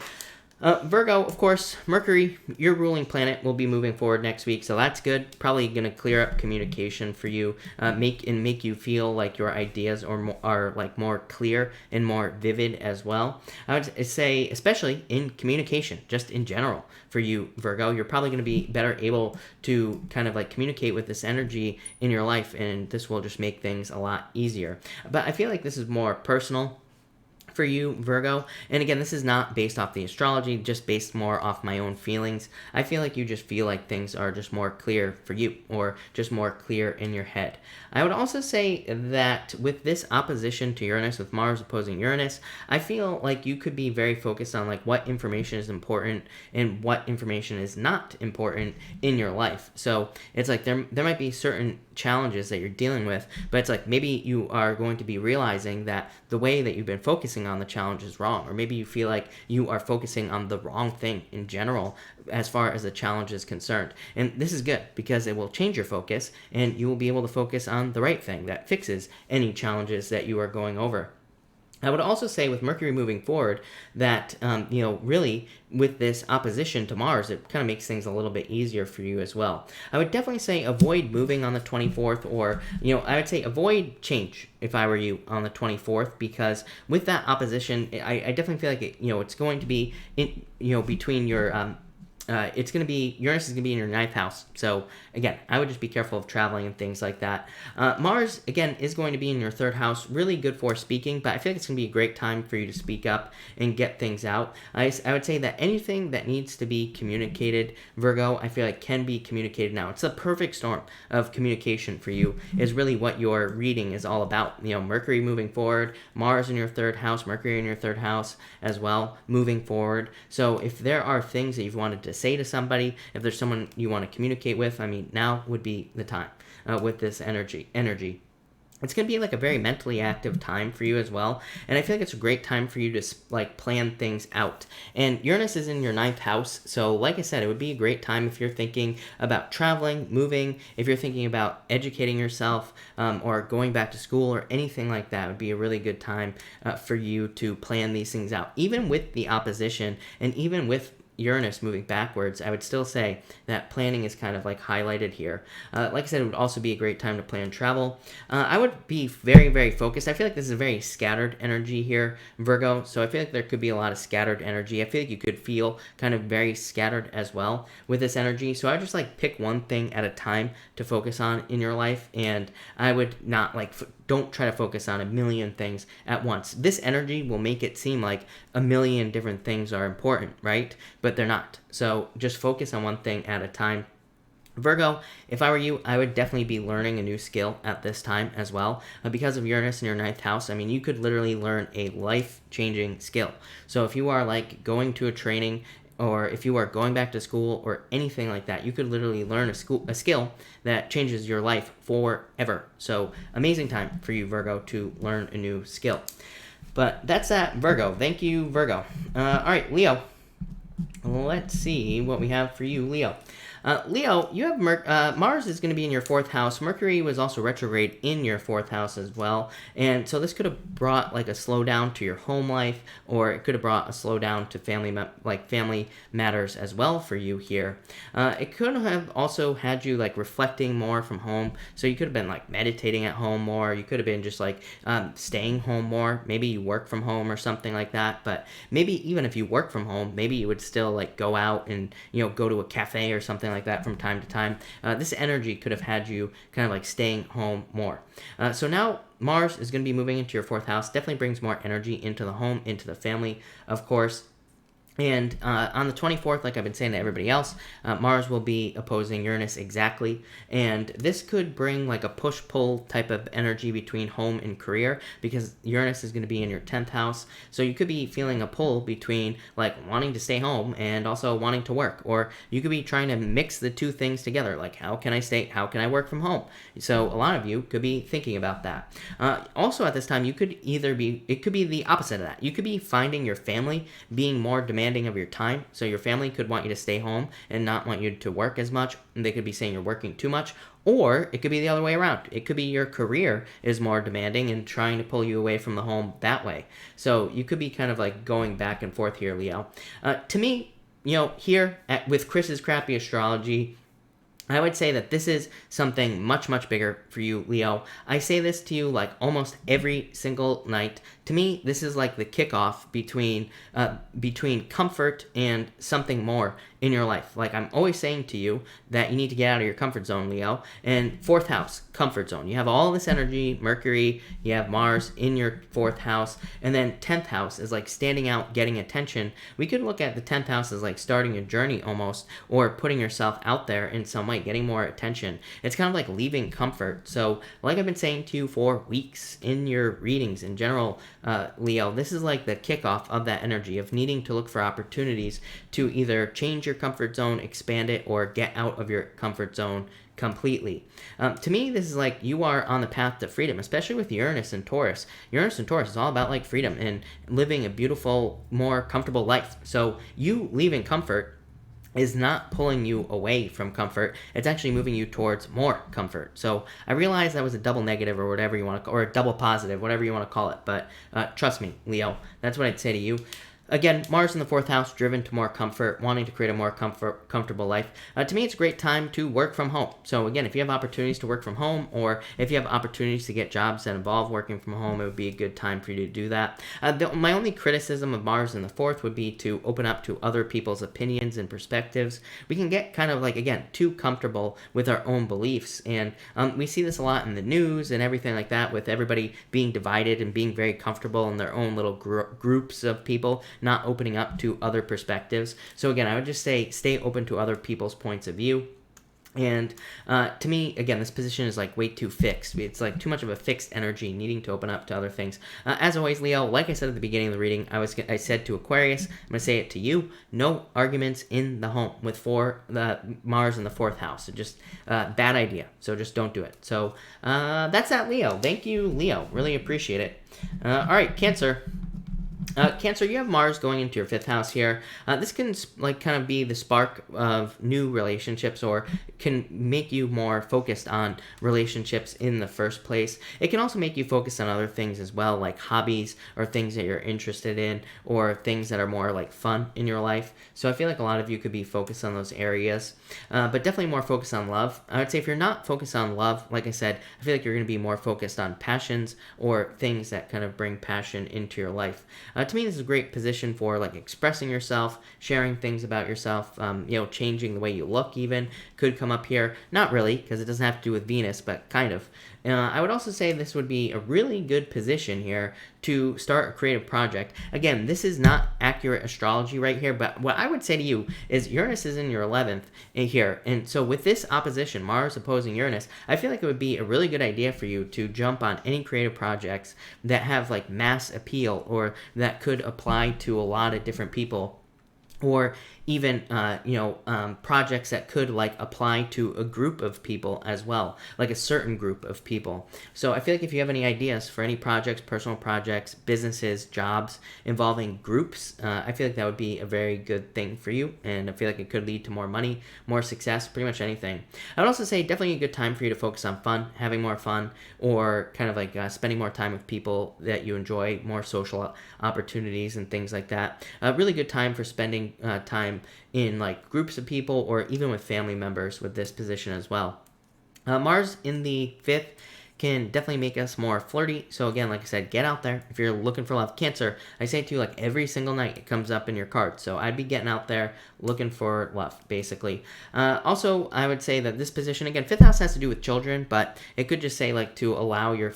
Virgo, of course, Mercury, your ruling planet, will be moving forward next week, so that's good. Probably going to clear up communication for you, make you feel like your ideas are like more clear and more vivid as well. I would say, especially in communication, just in general for you, Virgo, you're probably going to be better able to kind of like communicate with this energy in your life, and this will just make things a lot easier. But I feel like this is more personal for you, Virgo. And again, this is not based off the astrology, just based more off my own feelings. I feel like you just feel like things are just more clear for you, or just more clear in your head. I would also say that with this opposition to Uranus, with Mars opposing Uranus, I feel like you could be very focused on like what information is important and what information is not important in your life. So it's like there might be certain challenges that you're dealing with, but it's like maybe you are going to be realizing that the way that you've been focusing on the challenge is wrong, or maybe you feel like you are focusing on the wrong thing in general as far as the challenge is concerned. And this is good because it will change your focus, and you will be able to focus on the right thing that fixes any challenges that you are going over. I would also say with Mercury moving forward that, really with this opposition to Mars, it kind of makes things a little bit easier for you as well. I would definitely say avoid moving on the 24th, or, I would say avoid change if I were you on the 24th, because with that opposition, I definitely feel like it's going to be between your it's going to be, Uranus is going to be in your 9th house. So again, I would just be careful of traveling and things like that. Mars, again, is going to be in your 3rd house, really good for speaking, but I feel like it's going to be a great time for you to speak up and get things out. I would say that anything that needs to be communicated, Virgo, I feel like can be communicated now. It's the perfect storm of communication for you, is really what your reading is all about. Mercury moving forward, Mars in your 3rd house, Mercury in your 3rd house as well, moving forward. So if there are things that you've wanted to say to somebody, if there's someone you want to communicate with, now would be the time with this energy. It's going to be like a very mentally active time for you as well, and I feel like it's a great time for you to like plan things out. And Uranus is in your 9th house, so like I said, it would be a great time if you're thinking about traveling, moving, if you're thinking about educating yourself, or going back to school or anything like that. It would be a really good time for you to plan these things out. Even with the opposition, and even with Uranus moving backwards, I would still say that planning is kind of like highlighted here. Like I said, it would also be a great time to plan travel. I would be very, very focused. I feel like this is a very scattered energy here, Virgo, so I feel like there could be a lot of scattered energy. I feel like you could feel kind of very scattered as well with this energy, so I would just like pick one thing at a time to focus on in your life, and I would not like don't try to focus on a million things at once. This energy will make it seem like a million different things are important, right? But they're not. So just focus on one thing at a time. Virgo, if I were you, I would definitely be learning a new skill at this time as well. Because of Uranus in your 9th house, you could literally learn a life-changing skill. So if you are like going to a training or if you are going back to school or anything like that, you could literally learn a skill that changes your life forever. So amazing time for you, Virgo, to learn a new skill. But that's that, Virgo. Thank you, Virgo. All right, Leo. Let's see what we have for you, Leo. Leo, you have Mars is going to be in your 4th house. Mercury was also retrograde in your 4th house as well. And so this could have brought like a slowdown to your home life, or it could have brought a slowdown to family matters as well for you here. It could have also had you like reflecting more from home. So you could have been like meditating at home more. You could have been just like staying home more. Maybe you work from home or something like that. But maybe even if you work from home, maybe you would still like go out and, go to a cafe or something like that from time to time. This energy could have had you kind of like staying home more. So now Mars is going to be moving into your 4th house. Definitely brings more energy into the home, into the family, of course. And on the 24th, like I've been saying to everybody else, Mars will be opposing Uranus exactly. And this could bring like a push-pull type of energy between home and career, because Uranus is going to be in your 10th house. So you could be feeling a pull between like wanting to stay home and also wanting to work. Or you could be trying to mix the two things together. Like, how can I work from home? So a lot of you could be thinking about that. Also at this time, it could be the opposite of that. You could be finding your family being more demanding of your time. So your family could want you to stay home and not want you to work as much. And they could be saying you're working too much. Or it could be the other way around. It could be your career is more demanding and trying to pull you away from the home that way. So you could be kind of like going back and forth here, Leo. To me, here with Chris's Crappy Astrology, I would say that this is something much, much bigger for you, Leo. I say this to you like almost every single night. To me, this is like the kickoff between comfort and something more in your life. Like I'm always saying to you that you need to get out of your comfort zone, Leo. And 4th house, comfort zone. You have all this energy, Mercury, you have Mars in your 4th house, and then 10th house is like standing out, getting attention. We could look at the 10th house as like starting a journey almost, or putting yourself out there in some way, getting more attention. It's kind of like leaving comfort. So like I've been saying to you for weeks in your readings in general, Leo, this is like the kickoff of that energy of needing to look for opportunities to either change your comfort zone, expand it, or get out of your comfort zone completely. To me, this is like you are on the path to freedom, especially with Uranus and Taurus. Uranus and Taurus is all about like freedom and living a beautiful, more comfortable life. So you leaving comfort is not pulling you away from comfort. It's actually moving you towards more comfort. So I realize that was a double negative or whatever you want to, or a double positive, whatever you want to call it. But trust me, Leo, that's what I'd say to you. Again, Mars in the 4th house, driven to more comfort, wanting to create a more comfortable life. To me, it's a great time to work from home. So again, if you have opportunities to work from home, or if you have opportunities to get jobs that involve working from home, it would be a good time for you to do that. My only criticism of Mars in the 4th would be to open up to other people's opinions and perspectives. We can get kind of like, again, too comfortable with our own beliefs. And we see this a lot in the news and everything like that, with everybody being divided and being very comfortable in their own little groups of people, not opening up to other perspectives. So again, I would just say stay open to other people's points of view. And to me, again, this position is like way too fixed. It's like too much of a fixed energy, needing to open up to other things. As always, Leo, like I said at the beginning of the reading, I said to Aquarius, I'm going to say it to you, no arguments in the home with Mars in the 4th house. So just bad idea. So just don't do it. So that's that, Leo. Thank you, Leo. Really appreciate it. All right, Cancer. Cancer, you have Mars going into your 5th house here. This can like kind of be the spark of new relationships, or can make you more focused on relationships in the first place. It can also make you focus on other things as well, like hobbies or things that you're interested in, or things that are more like fun in your life. So I feel like a lot of you could be focused on those areas, but definitely more focused on love. I would say if you're not focused on love, like I said, I feel like you're going to be more focused on passions or things that kind of bring passion into your life. To me, this is a great position for like expressing yourself, sharing things about yourself, changing the way you look even could come up here. Not really, because it doesn't have to do with Venus, but kind of. I would also say this would be a really good position here to start a creative project. Again, this is not accurate astrology right here, but what I would say to you is Uranus is in your 11th here. And so with this opposition, Mars opposing Uranus, I feel like it would be a really good idea for you to jump on any creative projects that have like mass appeal, or that could apply to a lot of different people. or even projects that could like apply to a group of people as well, like a certain group of people. So I feel like if you have any ideas for any projects, personal projects, businesses, jobs involving groups, I feel like that would be a very good thing for you, and I feel like it could lead to more money, more success, pretty much anything. I would also say definitely a good time for you to focus on fun, having more fun, or kind of like spending more time with people that you enjoy, more social opportunities and things like that. A really good time for spending time in like groups of people or even with family members with this position as well. Mars in the 5th can definitely make us more flirty. So again, like I said, get out there. If you're looking for love, Cancer, I say to you like every single night it comes up in your card. So I'd be getting out there looking for love, basically. Also, I would say that this position, again, 5th house has to do with children, but it could just say like to allow your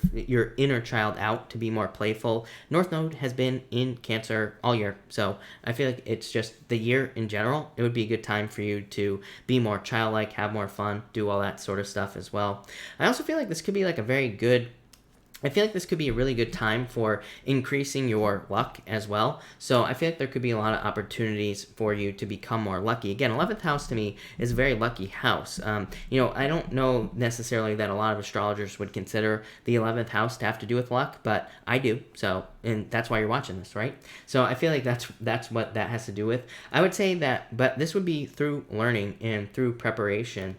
inner child out to be more playful. North Node has been in Cancer all year, so I feel like it's just the year in general. It would be a good time for you to be more childlike, have more fun, do all that sort of stuff as well. I also feel like this could be like a I feel like this could be a really good time for increasing your luck as well. So I feel like there could be a lot of opportunities for you to become more lucky. Again, 11th house to me is a very lucky house. I don't know necessarily that a lot of astrologers would consider the 11th house to have to do with luck, but I do. So, and that's why you're watching this, right? So I feel like that's what that has to do with. I would say that, but this would be through learning and through preparation.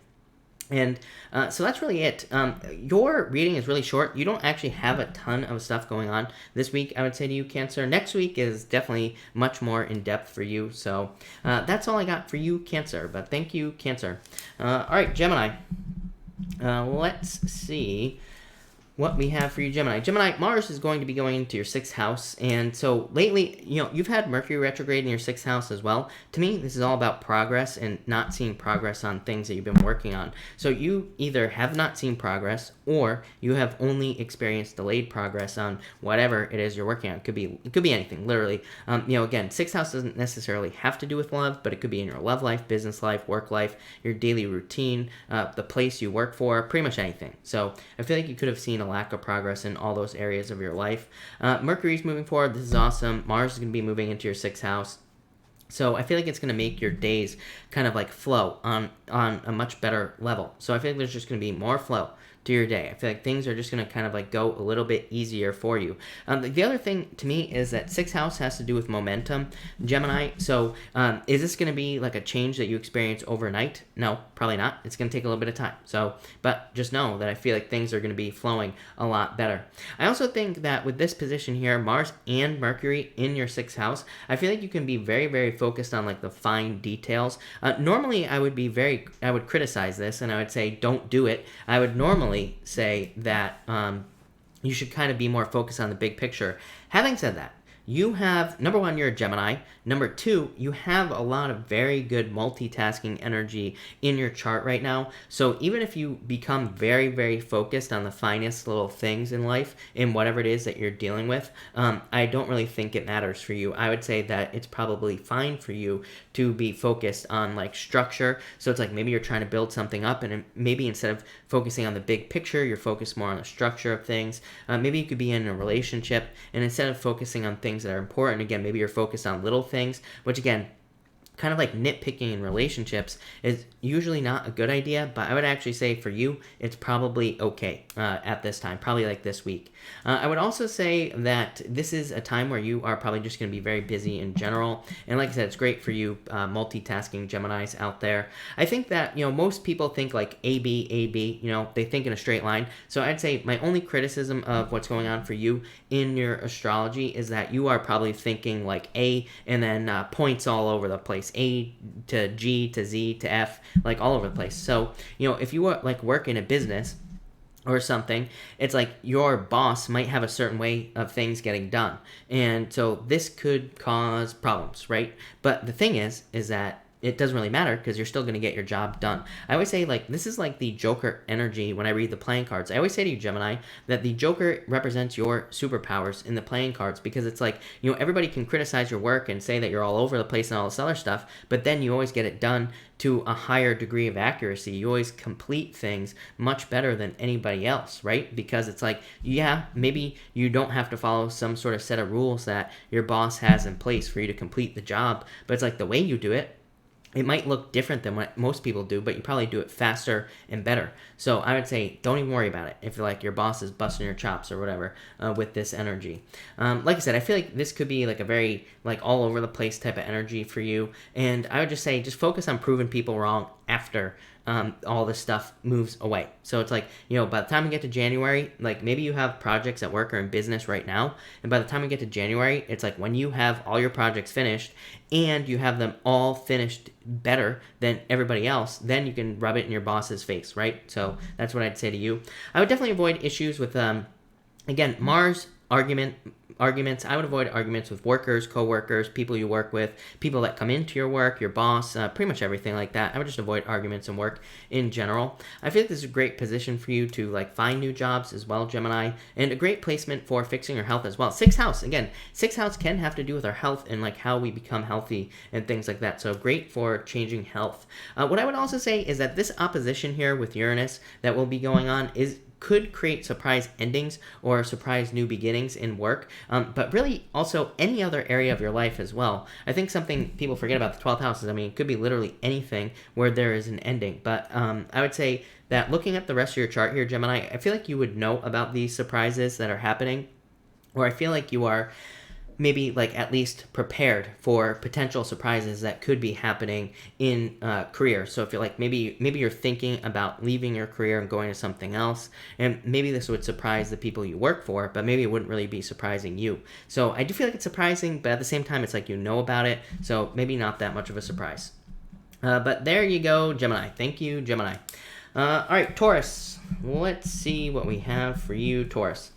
And so that's really it. Your reading is really short. You don't actually have a ton of stuff going on this week, I would say to you, Cancer. Next week is definitely much more in-depth for you. So that's all I got for you, Cancer. But thank you, Cancer. All right, Gemini. Let's see what we have for you, Gemini. Gemini, Mars is going to be going into your 6th house, and so lately, you've had Mercury retrograde in your 6th house as well. To me, this is all about progress and not seeing progress on things that you've been working on. So you either have not seen progress, or you have only experienced delayed progress on whatever it is you're working on. It could be anything, literally. Again, 6th house doesn't necessarily have to do with love, but it could be in your love life, business life, work life, your daily routine, the place you work for, pretty much anything. So I feel like you could have seen a lack of progress in all those areas of your life. Mercury's moving forward. This is awesome. Mars is going to be moving into your 6th house. So I feel like it's going to make your days kind of like flow on a much better level. So I feel like there's just going to be more flow to your day. I feel like things are just going to kind of like go a little bit easier for you. The other thing to me is that 6th house has to do with momentum, Gemini. So is this going to be like a change that you experience overnight? No, probably not. It's going to take a little bit of time. So, but just know that I feel like things are going to be flowing a lot better. I also think that with this position here, Mars and Mercury in your 6th house, I feel like you can be very, very focused on like the fine details. Normally, I would criticize this and I would say, don't do it. I would normally say that you should kind of be more focused on the big picture. Having said that, you have, number one, you're a Gemini. Number two, you have a lot of very good multitasking energy in your chart right now. So even if you become very, very focused on the finest little things in life, in whatever it is that you're dealing with, I don't really think it matters for you. I would say that it's probably fine for you to be focused on like structure. So it's like maybe you're trying to build something up, and maybe instead of focusing on the big picture, you're focused more on the structure of things. Maybe you could be in a relationship, and instead of focusing on things that are important, again, maybe you're focused on little things, which again, kind of like nitpicking in relationships is usually not a good idea, but I would actually say for you, it's probably okay at this time, probably like this week. I would also say that this is a time where you are probably just going to be very busy in general. And like I said, it's great for you multitasking Geminis out there. I think that, most people think like A, B, they think in a straight line. So I'd say my only criticism of what's going on for you in your astrology is that you are probably thinking like A and then points all over the place. A to G to Z to F, like all over the place. So, if you like work in a business or something, it's like your boss might have a certain way of things getting done. And so this could cause problems, right? But the thing is that it doesn't really matter because you're still going to get your job done. I always say, like, this is like the Joker energy when I read the playing cards. I always say to you, Gemini, that the Joker represents your superpowers in the playing cards, because it's like, you know, everybody can criticize your work and say that you're all over the place and all this other stuff, but then you always get it done to a higher degree of accuracy. You always complete things much better than anybody else, right? Because it's like, yeah, maybe you don't have to follow some sort of set of rules that your boss has in place for you to complete the job, but it's like the way you do it, it might look different than what most people do, but you probably do it faster and better. So I would say don't even worry about it if you're like your boss is busting your chops or whatever with this energy. Like I said, I feel like this could be like a very like all over the place type of energy for you. And I would just say just focus on proving people wrong after all this stuff moves away. So it's like, you know, by the time we get to January, like maybe you have projects at work or in business right now, and by the time we get to January, it's like when you have all your projects finished and you have them all finished better than everybody else, then you can rub it in your boss's face, right? So that's what I'd say to you. I would definitely avoid issues with again, Mars arguments. I would avoid arguments with workers, co-workers, people you work with, people that come into your work, your boss, pretty much everything like that. I would just avoid arguments in work in general. I feel like this is a great position for you to like find new jobs as well, Gemini, and a great placement for fixing your health as well. Sixth house, again, sixth house can have to do with our health and like how we become healthy and things like that. So great for changing health. What I would also say is that this opposition here with Uranus that will be going on could create surprise endings or surprise new beginnings in work, but really also any other area of your life as well. I think something people forget about the 12th house is, I mean, it could be literally anything where there is an ending, but I would say that looking at the rest of your chart here, Gemini, I feel like you would know about these surprises that are happening, or I feel like you are maybe like at least prepared for potential surprises that could be happening in career. So if you're like maybe you're thinking about leaving your career and going to something else, and maybe this would surprise the people you work for, but maybe it wouldn't really be surprising you. So I do feel like it's surprising, but at the same time it's like you know about it, so maybe not that much of a surprise. But there you go, Gemini. Thank you, Gemini. All right, Taurus. Let's see what we have for you, Taurus.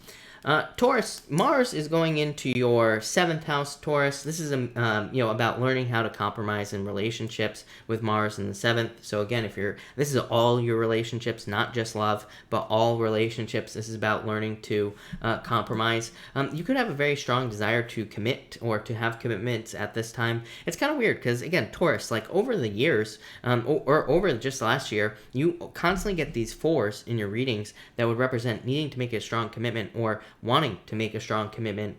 Taurus, Mars is going into your 7th house, Taurus. This is about learning how to compromise in relationships with Mars in the 7th. So again, this is all your relationships, not just love, but all relationships. This is about learning to compromise. You could have a very strong desire to commit or to have commitments at this time. It's kind of weird because again, Taurus, like over the years, or over just last year, you constantly get these 4s in your readings that would represent needing to make a strong commitment or wanting to make a strong commitment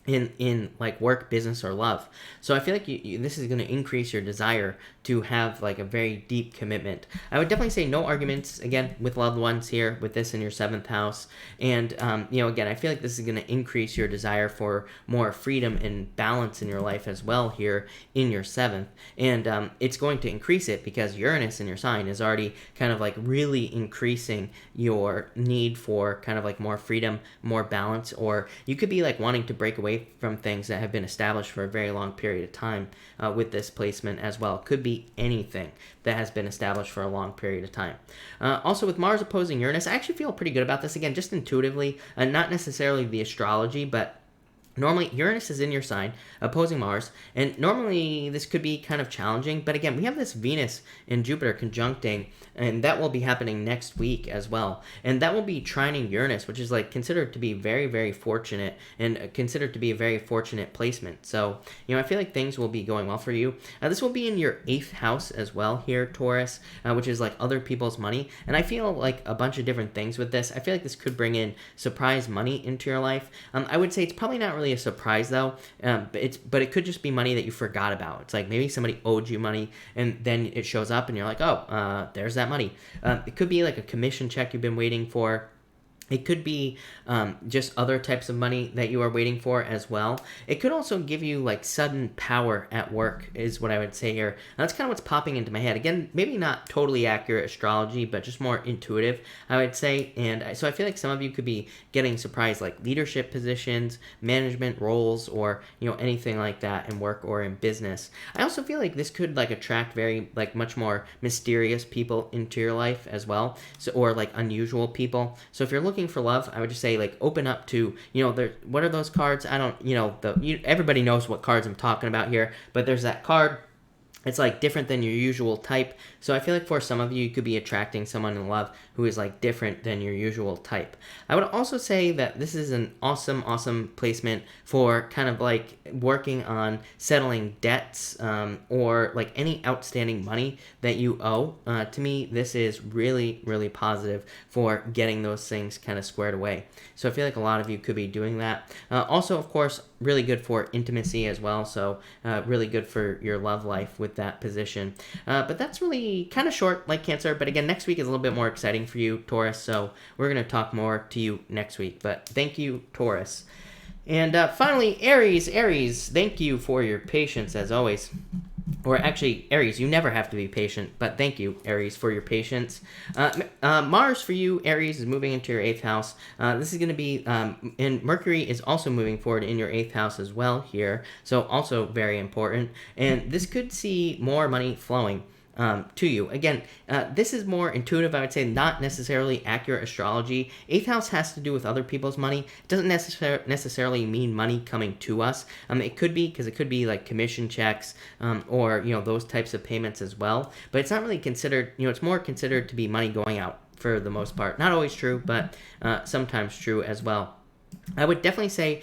in like work, business, or love. So I feel like this is going to increase your desire to have like a very deep commitment. I would definitely say no arguments again with loved ones here with this in your 7th house. And again, I feel like this is going to increase your desire for more freedom and balance in your life as well here in your 7th. And it's going to increase it because Uranus in your sign is already kind of like really increasing your need for kind of like more freedom, more balance, or you could be like wanting to break away from things that have been established for a very long period of time with this placement as well. It could be anything that has been established for a long period of time. Also with Mars opposing Uranus, I actually feel pretty good about this, again, just intuitively, not necessarily the astrology, but normally, Uranus is in your sign, opposing Mars, and normally this could be kind of challenging, but again, we have this Venus and Jupiter conjuncting, and that will be happening next week as well, and that will be trining Uranus, which is like considered to be very, very fortunate, and considered to be a very fortunate placement. So, I feel like things will be going well for you. This will be in your 8th house as well here, Taurus, which is like other people's money, and I feel like a bunch of different things with this. I feel like this could bring in surprise money into your life. I would say it's probably not really a surprise though, but it could just be money that you forgot about. It's like maybe somebody owed you money and then it shows up and you're like, oh, there's that money. It could be like a commission check you've been waiting for. It could be just other types of money that you are waiting for as well. It could also give you like sudden power at work is what I would say here. And that's kind of what's popping into my head. Again, maybe not totally accurate astrology, but just more intuitive, I would say. And so I feel like some of you could be getting surprised like leadership positions, management roles, or anything like that in work or in business. I also feel like this could like attract very like much more mysterious people into your life as well. So or like unusual people. So if you're looking for love, I would just say like open up to what are those cards? I don't everybody knows what cards I'm talking about here, but there's that card it's like different than your usual type. So I feel like for some of you, you could be attracting someone in love who is like different than your usual type. I would also say that this is an awesome placement for kind of like working on settling debts, or like any outstanding money that you owe. To me, this is really positive for getting those things kind of squared away. So I feel like a lot of you could be doing that. Also, of course, really good for intimacy as well. So really good for your love life with that position. But that's really kind of short, like Cancer. But again, next week is a little bit more exciting for you, Taurus. So we're going to talk more to you next week. But thank you, Taurus. And finally, Aries. Aries, thank you for your patience as always. Or actually, Aries, you never have to be patient, but thank you, Aries, for your patience. Mars for you, Aries, is moving into your 8th house. This is going to be, and Mercury is also moving forward in your 8th house as well here, so also very important. And this could see more money flowing to you. Again, this is more intuitive, I would say, not necessarily accurate astrology. 8th house has to do with other people's money. It doesn't necessarily mean money coming to us. It could be, because it could be like commission checks, or, those types of payments as well. But it's not really considered, it's more considered to be money going out for the most part. Not always true, but sometimes true as well. I would definitely say,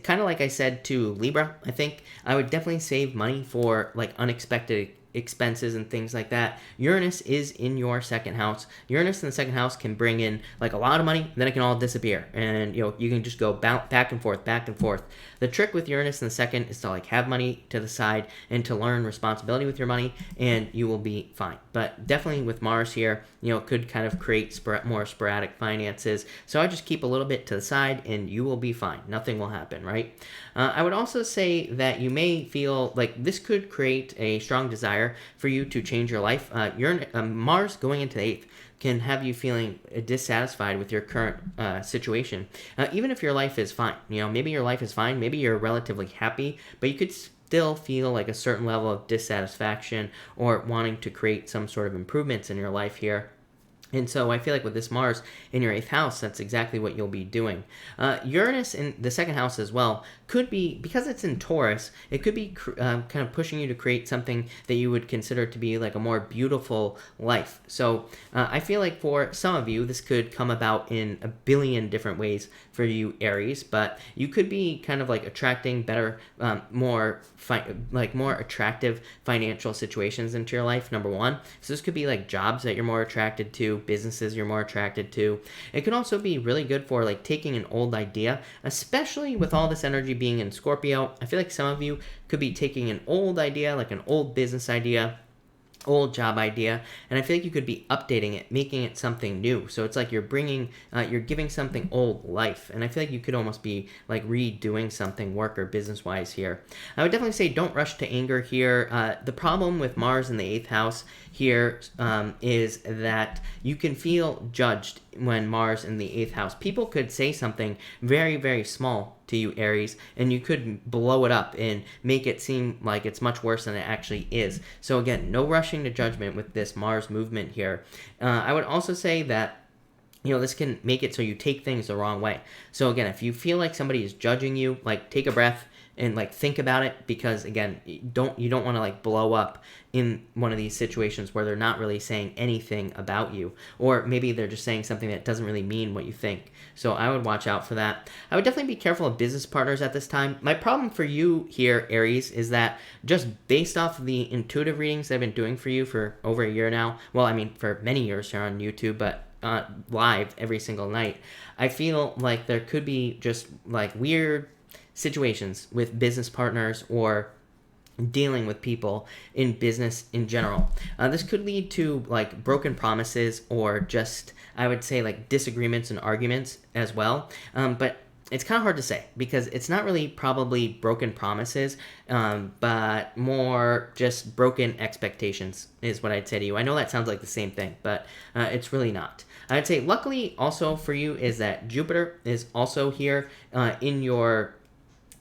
kind of like I said to Libra, I think, I would definitely save money for like unexpected expenses and things like that. Uranus is in your 2nd house. Uranus in the 2nd house can bring in like a lot of money, then it can all disappear, and you can just go back and forth. The trick with Uranus in the 2nd is to like have money to the side and to learn responsibility with your money, and you will be fine. But definitely with Mars here, it could kind of create more sporadic finances. So I just keep a little bit to the side and you will be fine. Nothing will happen, right? I would also say that you may feel like this could create a strong desire for you to change your life. Mars going into the 8th can have you feeling dissatisfied with your current situation. Even if your life is fine, maybe your life is fine, maybe you're relatively happy, but you could still feel like a certain level of dissatisfaction or wanting to create some sort of improvements in your life here. And so I feel like with this Mars in your 8th house, that's exactly what you'll be doing. Uranus in the 2nd house as well could be, because it's in Taurus, it could be kind of pushing you to create something that you would consider to be like a more beautiful life. So I feel like for some of you, this could come about in a billion different ways for you, Aries, but you could be kind of like attracting better, more attractive financial situations into your life, number one. So this could be like jobs that you're more attracted to, businesses you're more attracted to. It could also be really good for like taking an old idea, especially with all this energy being in Scorpio. I feel like some of you could be taking an old idea, like an old business idea, old job idea, and I feel like you could be updating it, making it something new. So it's like you're giving something old life, and I feel like you could almost be like redoing something work or business wise here. I would definitely say don't rush to anger here. The problem with Mars in the 8th house here is that you can feel judged when Mars in the 8th house. People could say something very small to you, Aries, and you could blow it up and make it seem like it's much worse than it actually is. So again, no rushing to judgment with this Mars movement here. I would also say that this can make it so you take things the wrong way. So again, if you feel like somebody is judging you, like take a breath and like think about it, because again, you don't want to like blow up in one of these situations where they're not really saying anything about you, or maybe they're just saying something that doesn't really mean what you think. So I would watch out for that. I would definitely be careful of business partners at this time. My problem for you here, Aries, is that just based off of the intuitive readings I've been doing for you for over a year now, well, I mean for many years here on YouTube, but live every single night, I feel like there could be just like weird situations with business partners or dealing with people in business in general. This could lead to like broken promises, or just, I would say, like disagreements and arguments as well. But it's kind of hard to say, because it's not really probably broken promises, but more just broken expectations is what I'd say to you. I know that sounds like the same thing, but it's really not. I'd say luckily also for you is that Jupiter is also here in your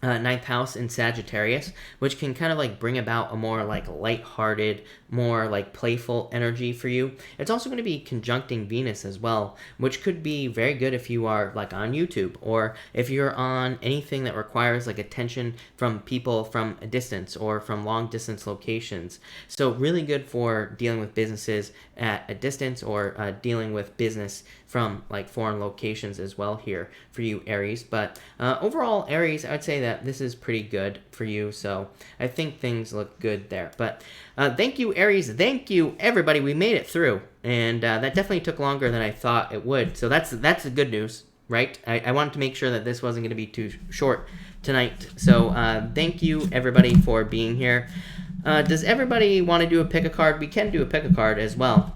ninth house in Sagittarius, which can kind of like bring about a more like lighthearted, more like playful energy for you. It's also going to be conjuncting Venus as well, which could be very good if you are like on YouTube or if you're on anything that requires like attention from people from a distance or from long distance locations. So really good for dealing with businesses at a distance or dealing with business from like foreign locations as well here for you, Aries. But overall, Aries, I would say that this is pretty good for you. So I think things look good there. But thank you, Aries. Thank you, everybody. We made it through. And that definitely took longer than I thought it would. So that's the good news, right? I wanted to make sure that this wasn't going to be too short tonight. So thank you, everybody, for being here. Does everybody want to do a pick a card? We can do a pick a card as well.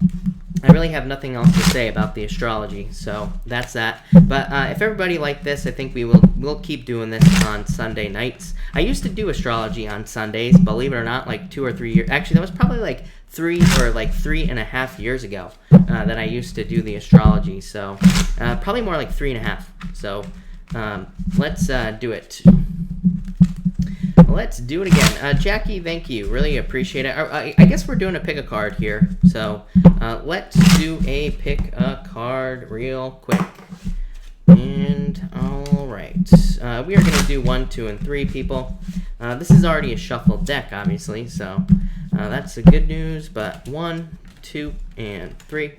I really have nothing else to say about the astrology, so that's that. But if everybody liked this, I think we'll keep doing this on Sunday nights. I used to do astrology on Sundays, believe it or not, like 2 or 3 years. Actually, that was probably like 3.5 years ago that I used to do the astrology. So probably more like 3.5. So let's do it. Let's do it again. Jackie, thank you. Really appreciate it. I guess we're doing a pick a card here. So let's do a pick a card real quick. And all right. We are going to do 1, 2, and 3 people. This is already a shuffled deck, obviously. So that's the good news. But 1, 2, and 3.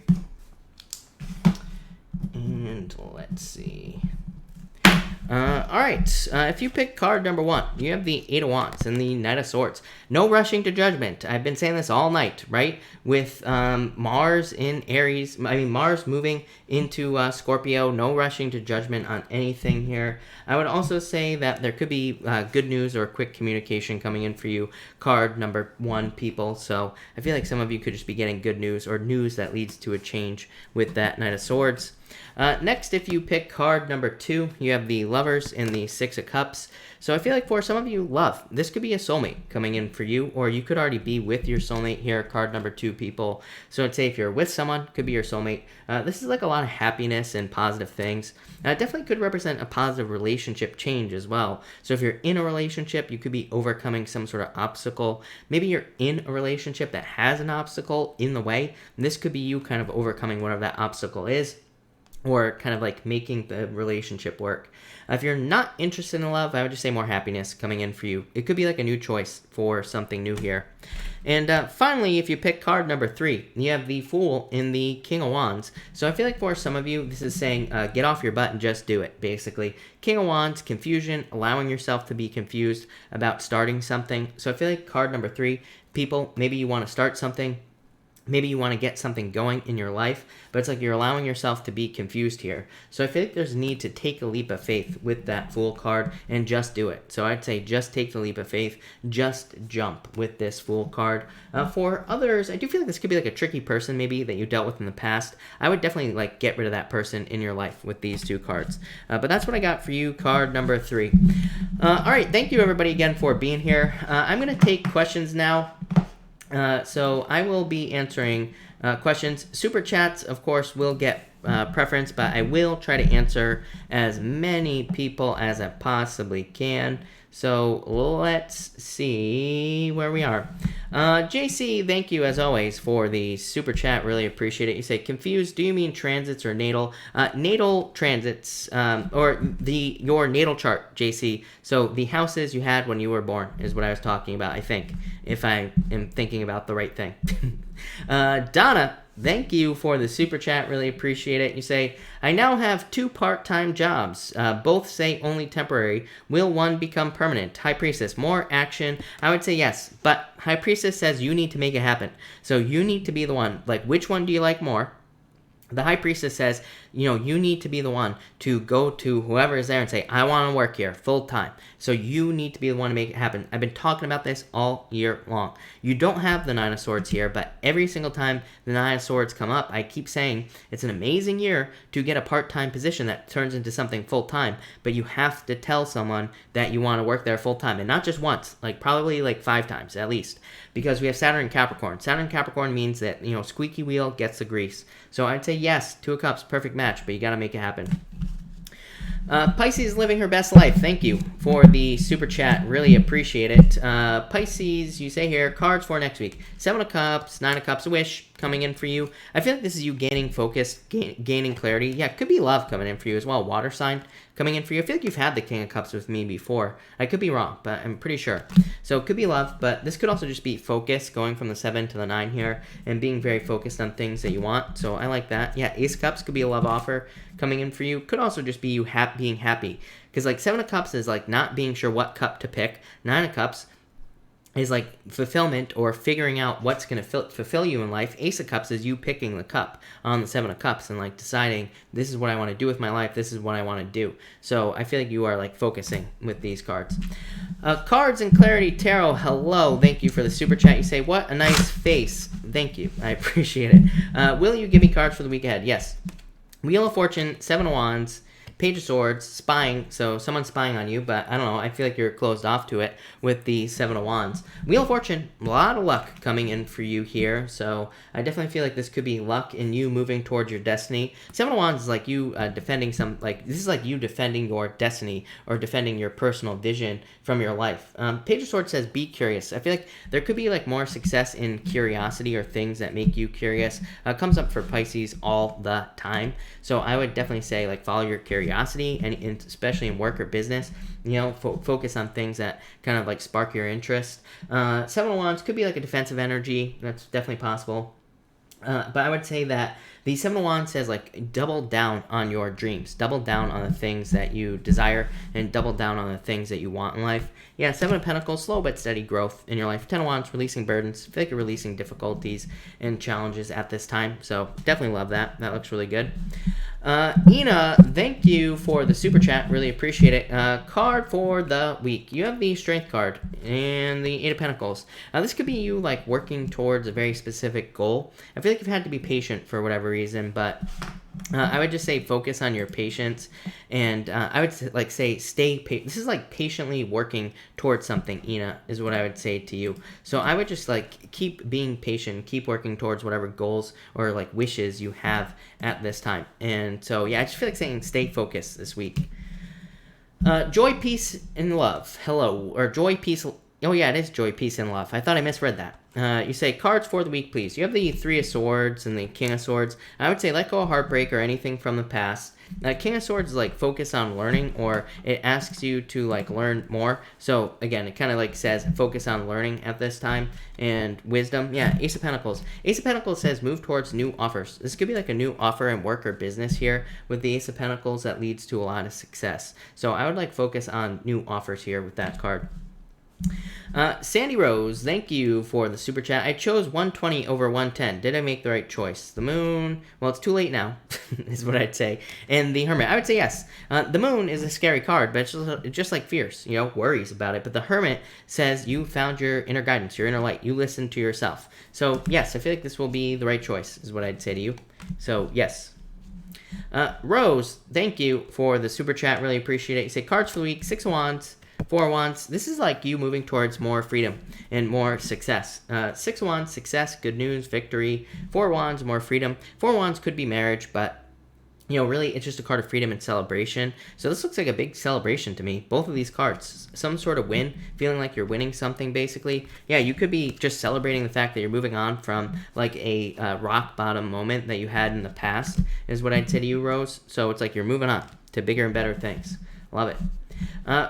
And let's see. All right, if you pick card number 1, you have the 8 of Wands and the Knight of Swords. No rushing to judgment. I've been saying this all night, right? With Mars in Aries, Mars moving into Scorpio, no rushing to judgment on anything here. I would also say that there could be good news or quick communication coming in for you, card number 1, people. So I feel like some of you could just be getting good news or news that leads to a change with that Knight of Swords. Next, if you pick card number 2, you have the Lovers and the 6 of Cups. So I feel like for some of you, love. This could be a soulmate coming in for you, or you could already be with your soulmate here, card number 2, people. So I'd say if you're with someone, could be your soulmate. This is like a lot of happiness and positive things. Definitely could represent a positive relationship change as well. So if you're in a relationship, you could be overcoming some sort of obstacle. Maybe you're in a relationship that has an obstacle in the way. This could be you kind of overcoming whatever that obstacle is, or kind of like making the relationship work. If you're not interested in love, I would just say more happiness coming in for you. It could be like a new choice for something new here. And finally, if you pick card number 3, you have the Fool in the King of Wands. So I feel like for some of you, this is saying get off your butt and just do it, basically. King of Wands, confusion, allowing yourself to be confused about starting something. So I feel like card number 3, people, maybe you want to start something. Maybe you want to get something going in your life, but it's like you're allowing yourself to be confused here. So I feel like there's a need to take a leap of faith with that Fool card and just do it. So I'd say just take the leap of faith, just jump with this Fool card. For others, I do feel like this could be like a tricky person maybe that you dealt with in the past. I would definitely like get rid of that person in your life with these 2 cards. But that's what I got for you, card number 3. All right, thank you everybody again for being here. I'm going to take questions now. So I will be answering questions. Super chats, of course, will get preference, but I will try to answer as many people as I possibly can. So let's see where we are. JC, thank you as always for the super chat. Really appreciate it. You say, confused, do you mean transits or natal? Natal transits, or your natal chart, JC. So the houses you had when you were born is what I was talking about, I think, if I am thinking about the right thing. Donna, thank you for the super chat. Really appreciate it. You say, I now have 2 part-time jobs. Both say only temporary. Will one become permanent? High Priestess, more action. I would say yes, but High Priestess says you need to make it happen. So you need to be the one. Like, which one do you like more? The High Priestess says, you need to be the one to go to whoever is there and say, I want to work here full time. So you need to be the one to make it happen. I've been talking about this all year long. You don't have the 9 of Swords here, but every single time the 9 of Swords come up, I keep saying it's an amazing year to get a part-time position that turns into something full-time, but you have to tell someone that you want to work there full-time, and not just once, like probably like 5 times at least, because we have Saturn and Capricorn. Saturn and Capricorn means that, squeaky wheel gets the grease. So I'd say yes, 2 of Cups, perfect match, but you got to make it happen. Pisces living her best life. Thank you for the super chat. Really appreciate it. Pisces, you say here, cards for next week. 7 of Cups, 9 of Cups, a wish coming in for you. I feel like this is you gaining focus, gaining clarity. Yeah, it could be love coming in for you as well. Water sign coming in for you. I feel like you've had the King of Cups with me before. I could be wrong, but I'm pretty sure. So it could be love, but this could also just be focus, going from the 7 to the 9 here, and being very focused on things that you want. So I like that. Yeah, Ace of Cups could be a love offer coming in for you. Could also just be you being happy. Because like 7 of Cups is like not being sure what cup to pick. 9 of Cups is like fulfillment or figuring out what's going to fulfill you in life. Ace of Cups is you picking the cup on the 7 of Cups and like deciding this is what I want to do with my life. This is what I want to do. So I feel like you are like focusing with these cards. Cards and Clarity Tarot. Hello. Thank you for the super chat. You say, what a nice face. Thank you. I appreciate it. Will you give me cards for the week ahead? Yes. Wheel of Fortune, 7 of Wands, Page of Swords, spying, so someone's spying on you, but I don't know, I feel like you're closed off to it with the 7 of Wands. Wheel of Fortune, a lot of luck coming in for you here, so I definitely feel like this could be luck in you moving towards your destiny. 7 of Wands is like you defending this is like you defending your destiny or defending your personal vision from your life. Page of Swords says be curious. I feel like there could be like more success in curiosity or things that make you curious. Comes up for Pisces all the time, so I would definitely say like follow your curiosity. And especially in work or business, you know, focus on things that kind of like spark your interest. 7 of Wands could be like a defensive energy. That's definitely possible. But I would say that the 7 of Wands says like double down on your dreams, double down on the things that you desire, and double down on the things that you want in life. Yeah, 7 of Pentacles, slow but steady growth in your life. 10 of Wands, releasing burdens. I feel like you're releasing difficulties and challenges at this time, so definitely love that. That looks really good. Ina, thank you for the super chat. Really appreciate it. Card for the week. You have the Strength card and the 8 of Pentacles. This could be you like working towards a very specific goal. I feel like you've had to be patient for whatever reason, but I would just say focus on your patience, and I would like say stay patient. This is like patiently working towards something, Ina, is what I would say to you. So I would just like keep being patient, keep working towards whatever goals or like wishes you have at this time. And so yeah, I just feel like saying stay focused this week. Joy, peace, and love. Hello, or joy, peace. Oh yeah, it is joy, peace, and love. I thought I misread that. You say, cards for the week, please. You have the 3 of Swords and the King of Swords. I would say let go of heartbreak or anything from the past. King of Swords is like focus on learning, or it asks you to like learn more. So again, it kind of like says focus on learning at this time, and wisdom. Yeah, Ace of Pentacles. Ace of Pentacles says move towards new offers. This could be like a new offer in work or business here with the Ace of Pentacles that leads to a lot of success. So I would like focus on new offers here with that card. Sandy Rose, thank you for the super chat. I chose 120 over 110. Did I make the right choice? The moon, well, it's too late now, is what I'd say. And the Hermit, I would say yes. The moon is a scary card, but it's just like fierce, you know, worries about it. But the Hermit says you found your inner guidance, your inner light. You listen to yourself. So yes, I feel like this will be the right choice, is what I'd say to you. So yes. Rose, thank you for the super chat. Really appreciate it. You say cards for the week, 6 of Wands. 4 of Wands, this is like you moving towards more freedom and more success. 6 of Wands, success, good news, victory. 4 of Wands, more freedom. 4 of Wands could be marriage, but you know, really it's just a card of freedom and celebration. So this looks like a big celebration to me. Both of these cards, some sort of win, feeling like you're winning something basically. Yeah, you could be just celebrating the fact that you're moving on from like a rock bottom moment that you had in the past, is what I'd say to you, Rose. So it's like you're moving on to bigger and better things. Love it.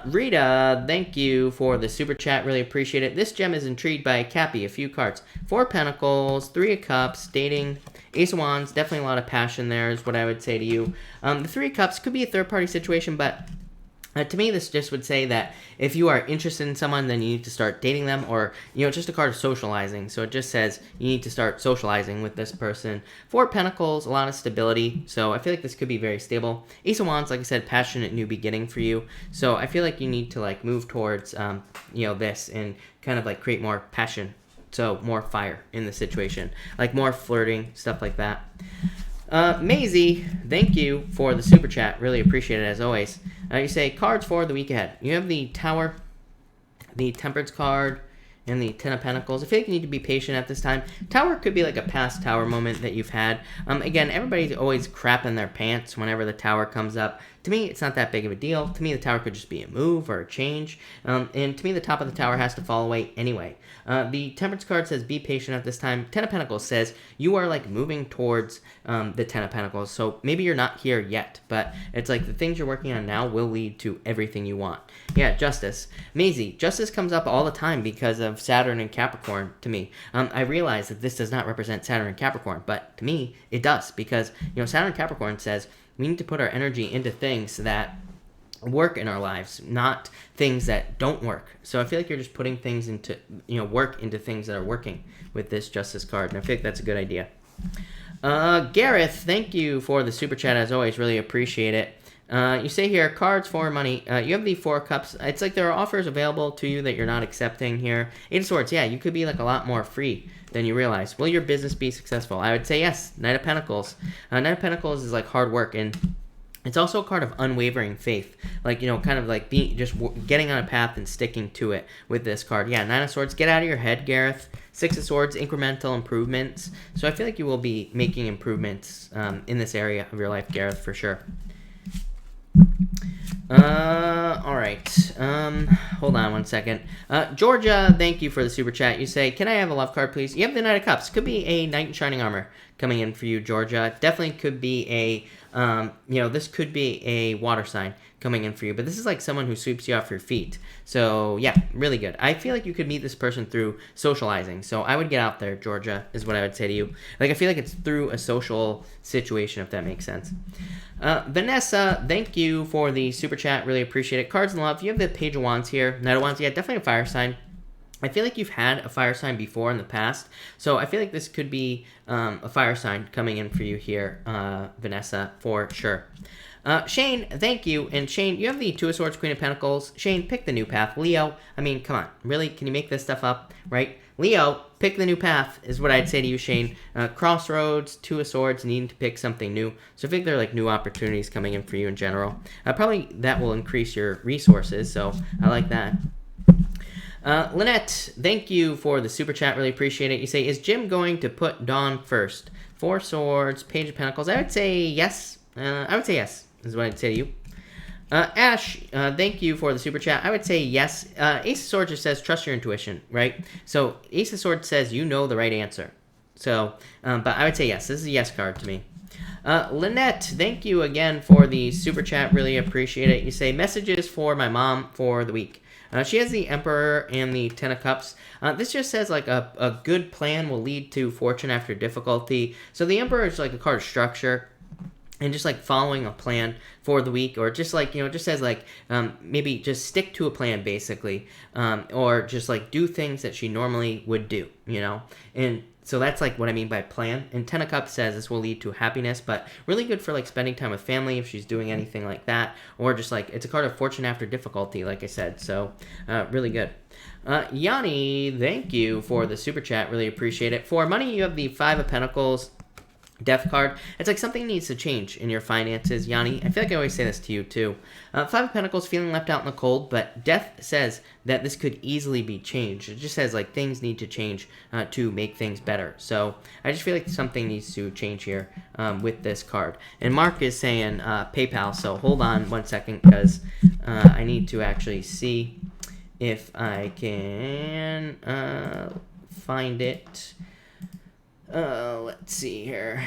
Rita, thank you for the super chat. Really appreciate it. This gem is intrigued by Cappy. A few cards. 4 of Pentacles, 3 of Cups, dating, Ace of Wands. Definitely a lot of passion there is what I would say to you. The 3 of Cups could be a third-party situation, but to me, this just would say that if you are interested in someone, then you need to start dating them, or, you know, just a card of socializing. So it just says you need to start socializing with this person. 4 Pentacles, a lot of stability. So I feel like this could be very stable. Ace of Wands, like I said, passionate new beginning for you. So I feel like you need to like move towards, you know, this and kind of like create more passion. So more fire in the situation, like more flirting, stuff like that. Maisie, thank you for the super chat. Really appreciate it as always. You say cards for the week ahead. You have the Tower, the Temperance card, and the 10 of Pentacles. I feel like you need to be patient at this time. Tower could be like a past Tower moment that you've had. Again, everybody's always crapping their pants whenever the Tower comes up. to me, it's not that big of a deal. To me, the tower could just be a move or a change. And to me, the top of the tower has to fall away anyway. The Temperance card says, be patient at this time. Ten of Pentacles says, you are like moving towards the Ten of Pentacles. So maybe you're not here yet, but it's like the things you're working on now will lead to everything you want. Yeah, Justice. Maisie, Justice comes up all the time because of Saturn and Capricorn to me. I realize that this does not represent Saturn and Capricorn, but to me, it does because, Saturn and Capricorn says we need to put our energy into things that work in our lives, not things that don't work. So I feel like you're just putting things into, work into things that are working with this Justice card, and I feel like that's a good idea. Gareth, thank you for the super chat as always. Really appreciate it. You say here, cards for money. You have the Four of Cups. It's like there are offers available to you that you're not accepting here. Eight of Swords, yeah, you could be like a lot more free than you realize. Will your business be successful? I would say yes. Knight of Pentacles. Knight of Pentacles is like hard work, and it's also a card of unwavering faith. Like, kind of like getting on a path and sticking to it with this card. Yeah, Nine of Swords, get out of your head, Gareth. Six of Swords, incremental improvements. So I feel like you will be making improvements in this area of your life, Gareth, for sure. All right. Hold on one second. Georgia, thank you for the super chat. You say, can I have a love card, please? You have the Knight of Cups. Could be a Knight in Shining Armor coming in for you, Georgia. Definitely could be a, this could be a water sign coming in for you. But this is like someone who sweeps you off your feet. So, yeah, really good. I feel like you could meet this person through socializing. So I would get out there, Georgia, is what I would say to you. Like, I feel like it's through a social situation, if that makes sense. Vanessa, thank you for the super chat. Really appreciate it. Cards and love. You have the Page of Wands here. Knight of Wands. Yeah, definitely a fire sign. I feel like you've had a fire sign before in the past. So I feel like this could be a fire sign coming in for you here, Vanessa, for sure. Shane, thank you. And Shane, you have the Two of Swords, Queen of Pentacles. Shane, pick the new path. Leo, I mean, come on. Really? Can you make this stuff up? Right? Leo, pick the new path is what I'd say to you, Shane. Crossroads, Two of Swords, needing to pick something new. So I think there are like new opportunities coming in for you in general. Probably that will increase your resources. So I like that. Lynette, thank you for the super chat. Really appreciate it. You say, is Jim going to put Dawn first? Four Swords, Page of Pentacles. I would say yes. Is what I'd say to you. Ash, thank you for the super chat. I would say yes. Ace of Swords just says trust your intuition, right? So Ace of Swords says you know the right answer. So, but I would say yes. This is a yes card to me. Lynette, thank you again for the super chat. Really appreciate it. You say messages for my mom for the week. She has the Emperor and the Ten of Cups. This just says like a good plan will lead to fortune after difficulty. So the Emperor is like a card of structure and just like following a plan for the week, or just like, just says like maybe just stick to a plan basically, or just like do things that she normally would do, and so that's like what I mean by plan. And Ten of Cups says this will lead to happiness, but really good for like spending time with family if she's doing anything like that, or just like it's a card of fortune after difficulty, like I said. So really good. Yanni, thank you for the super chat. Really appreciate it. For money, you have the Five of Pentacles. Death card. It's like something needs to change in your finances, Yanni. I feel like I always say this to you too. Five of Pentacles, feeling left out in the cold, but Death says that this could easily be changed. It just says like things need to change to make things better. So I just feel like something needs to change here with this card. And Mark is saying PayPal, so hold on one second because I need to actually see if I can find it. Let's see here.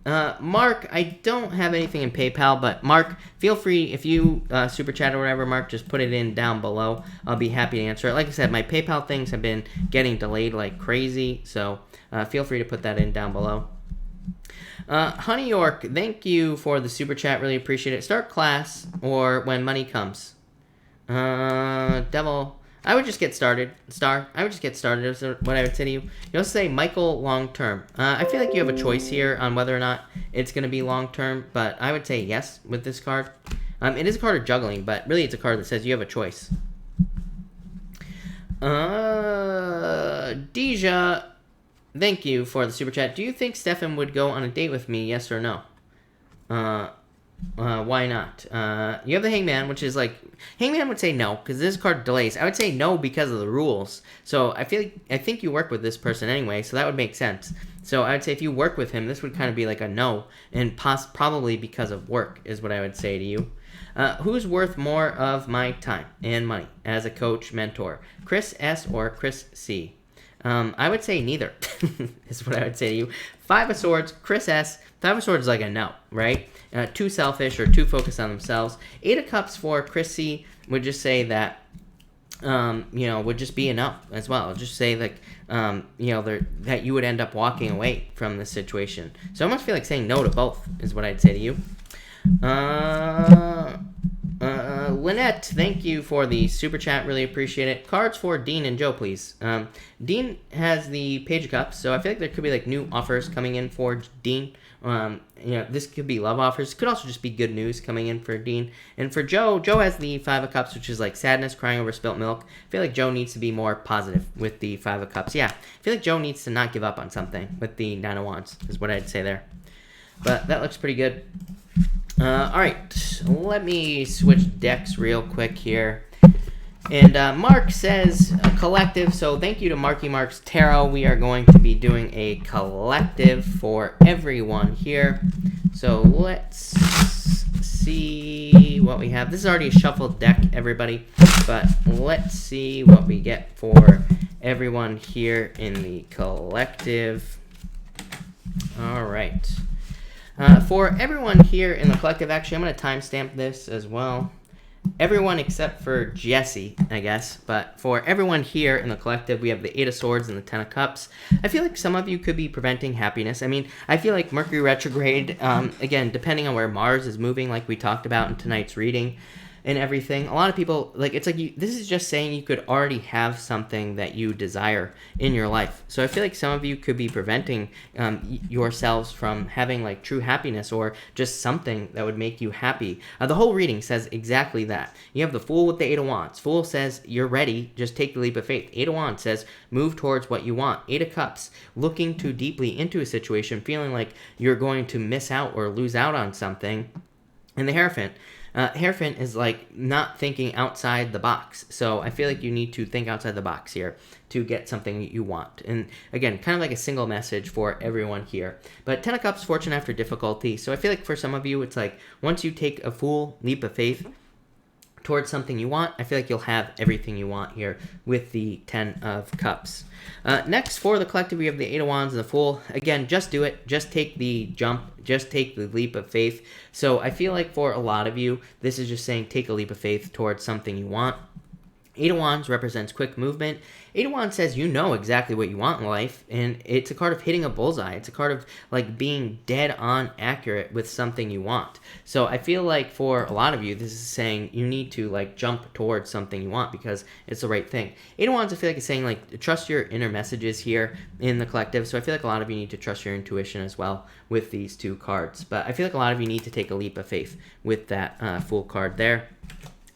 Mark, I don't have anything in PayPal, but Mark, feel free, if you super chat or whatever, Mark, just put it in down below. I'll be happy to answer it. Like I said, my PayPal things have been getting delayed like crazy, so feel free to put that in down below. Honey York, thank you for the super chat. Really appreciate it. Start class or when money comes. Devil. I would just get started. Star. I would just get started is what I would say to you. You also say Michael long term. I feel like you have a choice here on whether or not it's going to be long term, but I would say yes with this card. It is a card of juggling, but really it's a card that says you have a choice. Deja, thank you for the super chat. Do you think Stefan would go on a date with me? Yes or no? Why not? You have the Hangman, which is like Hangman would say no because this card delays. I would say no because of the rules. So I think you work with this person anyway, so that would make sense. So I would say if you work with him, this would kind of be like a no, and probably because of work is what I would say to you. Who's worth more of my time and money as a coach mentor, Chris S or Chris C? I would say neither is what I would say to you. 5 of Swords, Chris S. 5 of Swords is like a no, right? Too selfish or too focused on themselves. 8 of Cups for Chris C would just say that, would just be a no as well. Just say like, that you would end up walking away from this situation. So I almost feel like saying no to both is what I'd say to you. Lynette, thank you for the super chat. Really appreciate it. Cards for Dean and Joe, please. Dean has the Page of Cups, so I feel like there could be like new offers coming in for Dean. This could be love offers. Could also just be good news coming in for Dean. And for Joe, Joe has the 5 of Cups, which is like sadness, crying over spilt milk. I feel like Joe needs to be more positive with the 5 of Cups. Yeah, I feel like Joe needs to not give up on something with the 9 of Wands, is what I'd say there. But that looks pretty good. All right, let me switch decks real quick here. And Mark says collective, so thank you to Marky Mark's Tarot. We are going to be doing a collective for everyone here. So let's see what we have. This is already a shuffled deck, everybody, but let's see what we get for everyone here in the collective. All right. For everyone here in the collective, actually, I'm going to timestamp this as well. Everyone except for Jesse, I guess. But for everyone here in the collective, we have the 8 of Swords and the 10 of Cups. I feel like some of you could be preventing happiness. I mean, I feel like Mercury retrograde, again, depending on where Mars is moving, like we talked about in tonight's reading, and everything. A lot of people, like, it's like, this is just saying you could already have something that you desire in your life. So I feel like some of you could be preventing yourselves from having, like, true happiness or just something that would make you happy. The whole reading says exactly that. You have the Fool with the 8 of Wands. Fool says, you're ready, just take the leap of faith. 8 of Wands says, move towards what you want. 8 of Cups, looking too deeply into a situation, feeling like you're going to miss out or lose out on something. And the Hierophant. Hierophant is like not thinking outside the box. So I feel like you need to think outside the box here to get something that you want. And again, kind of like a single message for everyone here. But 10 of Cups, fortune after difficulty. So I feel like for some of you, it's like once you take a full leap of faith towards something you want, I feel like you'll have everything you want here with the 10 of Cups. Next, for the collective, we have the 8 of Wands and the Fool. Again, just do it. Just take the jump. Just take the leap of faith. So I feel like for a lot of you, this is just saying take a leap of faith towards something you want. 8 of Wands represents quick movement. 8 of Wands says you know exactly what you want in life, and it's a card of hitting a bullseye. It's a card of like being dead on accurate with something you want. So I feel like for a lot of you, this is saying you need to like jump towards something you want because it's the right thing. 8 of Wands, I feel like it's saying like trust your inner messages here in the collective. So I feel like a lot of you need to trust your intuition as well with these two cards. But I feel like a lot of you need to take a leap of faith with that Fool card there.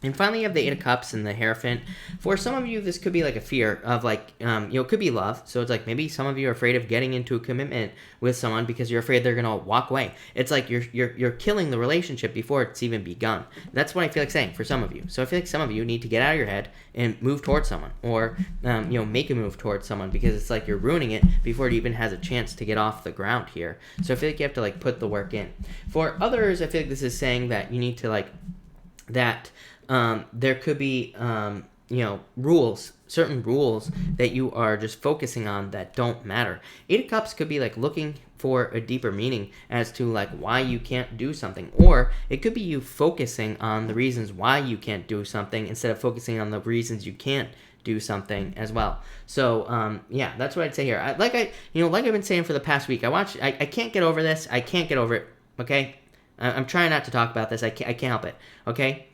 And finally, you have the 8 of Cups and the Hierophant. For some of you, this could be like a fear of like, it could be love. So it's like maybe some of you are afraid of getting into a commitment with someone because you're afraid they're gonna walk away. It's like you're killing the relationship before it's even begun. That's what I feel like saying for some of you. So I feel like some of you need to get out of your head and move towards someone, or make a move towards someone because it's like you're ruining it before it even has a chance to get off the ground here. So I feel like you have to like put the work in. For others, I feel like this is saying that you need to like that. There could be, rules, certain rules that you are just focusing on that don't matter. 8 of Cups could be like looking for a deeper meaning as to like why you can't do something, or it could be you focusing on the reasons why you can't do something instead of focusing on the reasons you can't do something as well. So that's what I'd say here. Like I've been saying for the past week, I can't get over this. I can't get over it. Okay, I'm trying not to talk about this. I can't help it. Okay.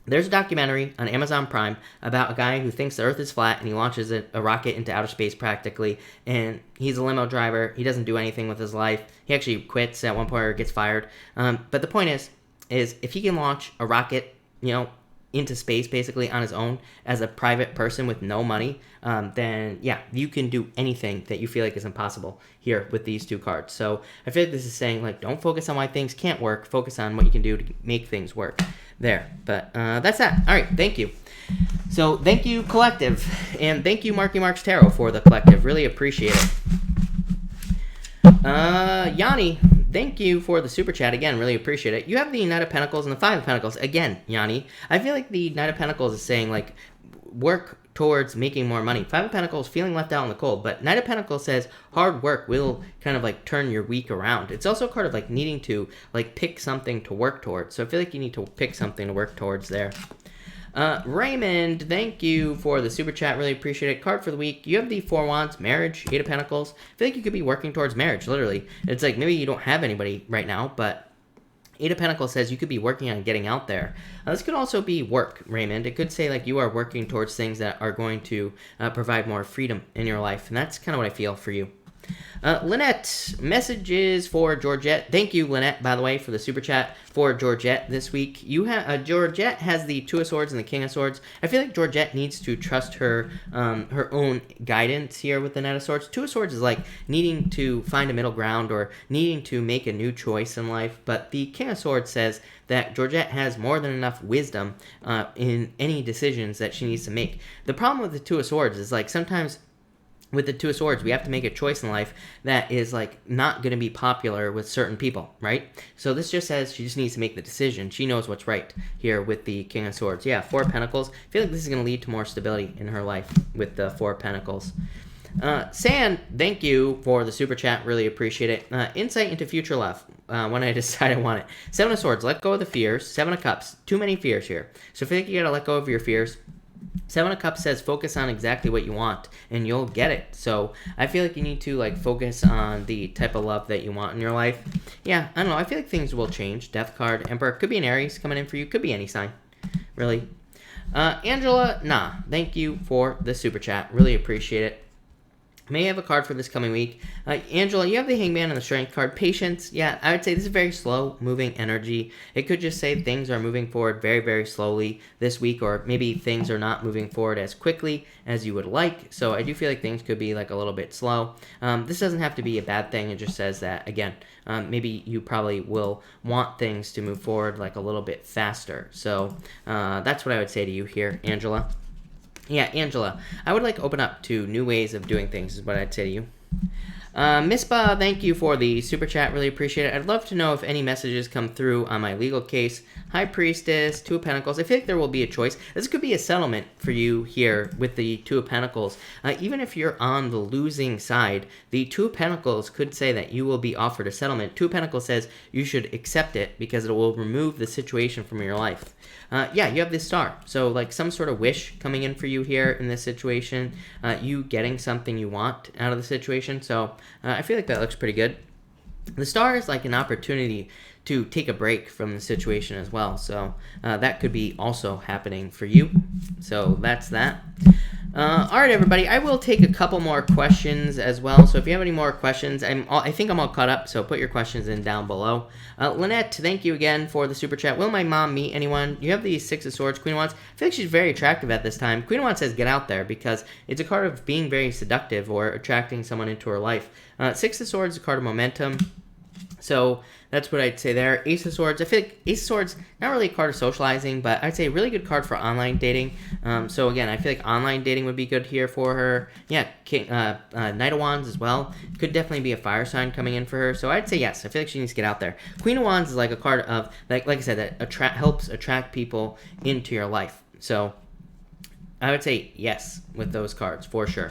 There's a documentary on Amazon Prime about a guy who thinks the Earth is flat and he launches a rocket into outer space practically, and he's a limo driver. He doesn't do anything with his life. He actually quits at one point or gets fired. But the point is if he can launch a rocket, into space basically on his own as a private person with no money, then yeah, you can do anything that you feel like is impossible here with these two cards. So I feel like this is saying, like, don't focus on why things can't work, focus on what you can do to make things work there. But that's that. All right, thank you. So thank you, Collective, and thank you, Marky Marks Tarot, for the Collective. Really appreciate it. Yanni, thank you for the super chat again. Really appreciate it. You have the Knight of Pentacles and the Five of Pentacles again, Yanni. I feel like the Knight of Pentacles is saying, like, work towards making more money. Five of Pentacles, feeling left out in the cold, but Knight of Pentacles says hard work will kind of like turn your week around. It's also a card of like needing to like pick something to work towards. So I feel like you need to pick something to work towards there. Raymond, thank you for the super chat. Really appreciate it. Card for the week. You have the Four Wands, marriage, Eight of Pentacles. I feel like you could be working towards marriage, literally. It's like maybe you don't have anybody right now, but Eight of Pentacles says you could be working on getting out there. This could also be work, Raymond. It could say like you are working towards things that are going to provide more freedom in your life. And that's kind of what I feel for you. Lynette, messages for Georgette. Thank you, Lynette, by the way, for the super chat for Georgette this week. You have Georgette has the Two of Swords and the King of Swords. I feel like Georgette needs to trust her her own guidance here with the Knight of Swords. Two of Swords is like needing to find a middle ground or needing to make a new choice in life. But the King of Swords says that Georgette has more than enough wisdom in any decisions that she needs to make. The problem with the Two of Swords is like sometimes with the Two of Swords, we have to make a choice in life that is like not going to be popular with certain people, right? So this just says she just needs to make the decision. She knows what's right here with the King of Swords. Yeah, Four of Pentacles. I feel like this is going to lead to more stability in her life with the Four of Pentacles. Sand, thank you for the super chat. Really appreciate it. Insight into future love. When I decide I want it. Seven of Swords, let go of the fears. Seven of Cups, too many fears here. So I feel like you got to let go of your fears. Seven of Cups says focus on exactly what you want and you'll get it. So I feel like you need to like focus on the type of love that you want in your life. Yeah, I don't know. I feel like things will change. Death card, Emperor. Could be an Aries coming in for you. Could be any sign. Really. Angela, thank you for the super chat. Really appreciate it. May have a card for this coming week. Angela, you have the Hangman and the Strength card. Patience, yeah, I would say this is very slow moving energy. It could just say things are moving forward very, very slowly this week, or maybe things are not moving forward as quickly as you would like. So I do feel like things could be like a little bit slow. This doesn't have to be a bad thing. It just says that, again, maybe you probably will want things to move forward like a little bit faster. So that's what I would say to you here, Angela. Yeah, Angela, I would like open up to new ways of doing things is what I'd say to you. Mispa, thank you for the super chat. Really appreciate it. I'd love to know if any messages come through on my legal case. High Priestess, Two of Pentacles. I feel like there will be a choice. This could be a settlement for you here with the Two of Pentacles. Even if you're on the losing side, the Two of Pentacles could say that you will be offered a settlement. Two of Pentacles says you should accept it because it will remove the situation from your life. Yeah, you have this Star. So like some sort of wish coming in for you here in this situation. You getting something you want out of the situation. So I feel like that looks pretty good. The Star is like an opportunity to take a break from the situation as well. So that could be also happening for you. So that's that. All right, everybody. I will take a couple more questions as well. So if you have any more questions, I think I'm all caught up. So put your questions in down below. Lynette, thank you again for the super chat. Will my mom meet anyone? You have the Six of Swords, Queen of Wands. I feel like she's very attractive at this time. Queen of Wands says get out there because it's a card of being very seductive or attracting someone into her life. Six of Swords is a card of momentum. So that's what I'd say there. Ace of Swords. I feel like Ace of Swords, not really a card of socializing, but I'd say a really good card for online dating. So again, I feel like online dating would be good here for her. Yeah, Knight of Wands as well. Could definitely be a fire sign coming in for her. So I'd say yes. I feel like she needs to get out there. Queen of Wands is like a card of, like I said, that helps attract people into your life. So I would say yes with those cards for sure.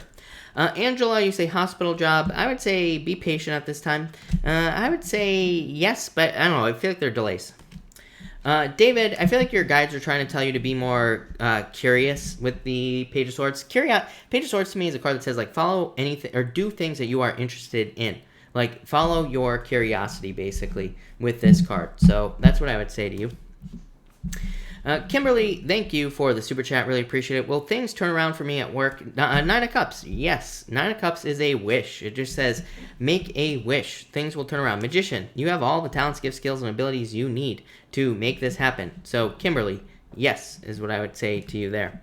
Angela, you say hospital job. I would say be patient at this time. I would say yes, but I don't know. I feel like there are delays. David, I feel like your guides are trying to tell you to be more curious with the Page of Swords. Page of Swords to me is a card that says like follow anything or do things that you are interested in. Like follow your curiosity basically with this card. So that's what I would say to you. Kimberly, thank you for the super chat. Really appreciate it. Will things turn around for me at work? Nine of Cups. Yes. Nine of Cups is a wish. It just says, make a wish. Things will turn around. Magician, you have all the talents, gifts, skills, and abilities you need to make this happen. So, Kimberly, yes, is what I would say to you there.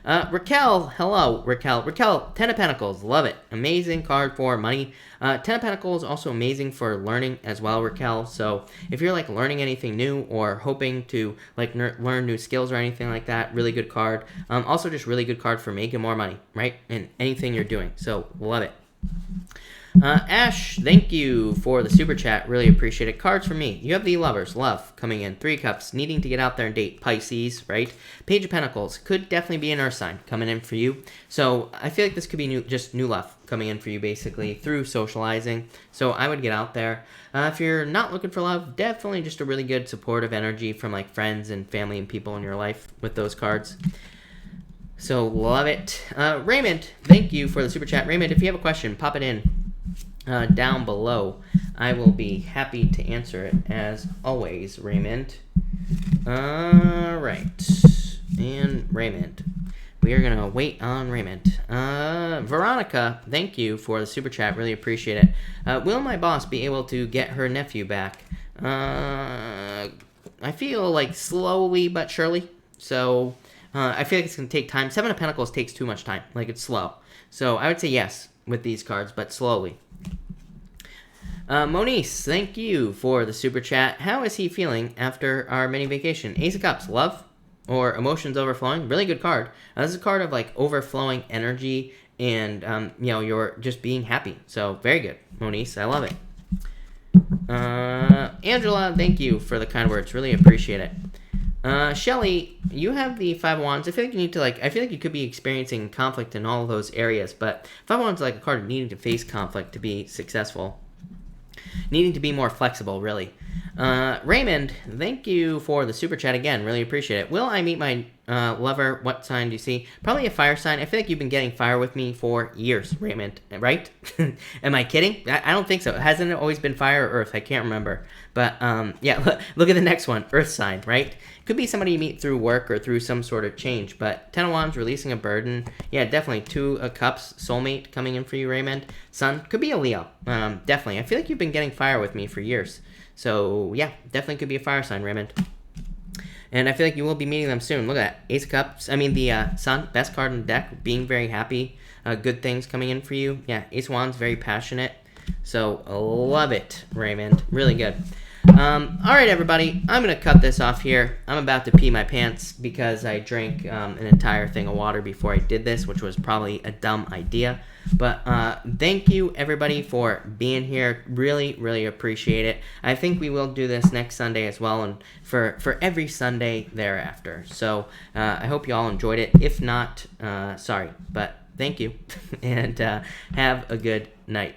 Raquel, hello, Raquel. Raquel, Ten of Pentacles, love it. Amazing card for money. Ten of Pentacles, also amazing for learning as well, Raquel. So if you're like learning anything new or hoping to like learn new skills or anything like that, really good card. Also just really good card for making more money, right? In anything you're doing. So love it. Ash, thank you for the super chat. Really appreciate it. Cards for me. You have the Lovers, love, coming in. 3 Cups, needing to get out there and date. Pisces, right? Page of Pentacles, could definitely be an Earth sign coming in for you. So I feel like this could be just new love coming in for you, basically, through socializing. So I would get out there. If you're not looking for love, definitely just a really good supportive energy from like friends and family and people in your life with those cards. So love it. Raymond, thank you for the super chat. Raymond, if you have a question, pop it in down below. I will be happy to answer it as always, Raymond. Right. And Raymond. We are going to wait on Raymond. Veronica, thank you for the super chat. Really appreciate it. Will my boss be able to get her nephew back? I feel like slowly but surely. So I feel like it's going to take time. 7 of Pentacles takes too much time. Like, it's slow. So I would say yes with these cards, but slowly. Monice, thank you for the super chat. How is he feeling after our mini vacation? Ace of Cups, love or emotions overflowing? Really good card. This is a card of like overflowing energy and, you know, you're just being happy. So very good, Monice. I love it. Angela, thank you for the kind words. Really appreciate it. Shelly, you have the 5 of Wands. I feel like you need to I feel like you could be experiencing conflict in all of those areas, but 5 of Wands is like a card of needing to face conflict to be successful. Needing to be more flexible, really. Raymond, thank you for the super chat again. Really appreciate it. Will I meet my lover? What sign do you see? Probably a fire sign. I feel like you've been getting fire with me for years, Raymond, right? Am I kidding? I don't think so. Hasn't it always been fire or earth? I can't remember. But yeah, look at the next one. Earth sign, right? Could be somebody you meet through work or through some sort of change. But 10 of Wands, releasing a burden. Yeah, definitely. 2 of Cups, soulmate coming in for you, Raymond. Sun, could be a Leo. Definitely. I feel like you've been getting fire with me for years. So yeah, definitely could be a fire sign, Raymond. And I feel like you will be meeting them soon. Look at that. Ace of Cups. I mean, the Sun, best card in the deck. Being very happy. Good things coming in for you. Yeah, Ace of Wands, very passionate. So, love it, Raymond. Really good. Alright, everybody. I'm going to cut this off here. I'm about to pee my pants because I drank an entire thing of water before I did this, which was probably a dumb idea. But thank you, everybody, for being here. Really, really appreciate it. I think we will do this next Sunday as well, and for every Sunday thereafter. So I hope you all enjoyed it. If not, sorry, but thank you, and have a good night.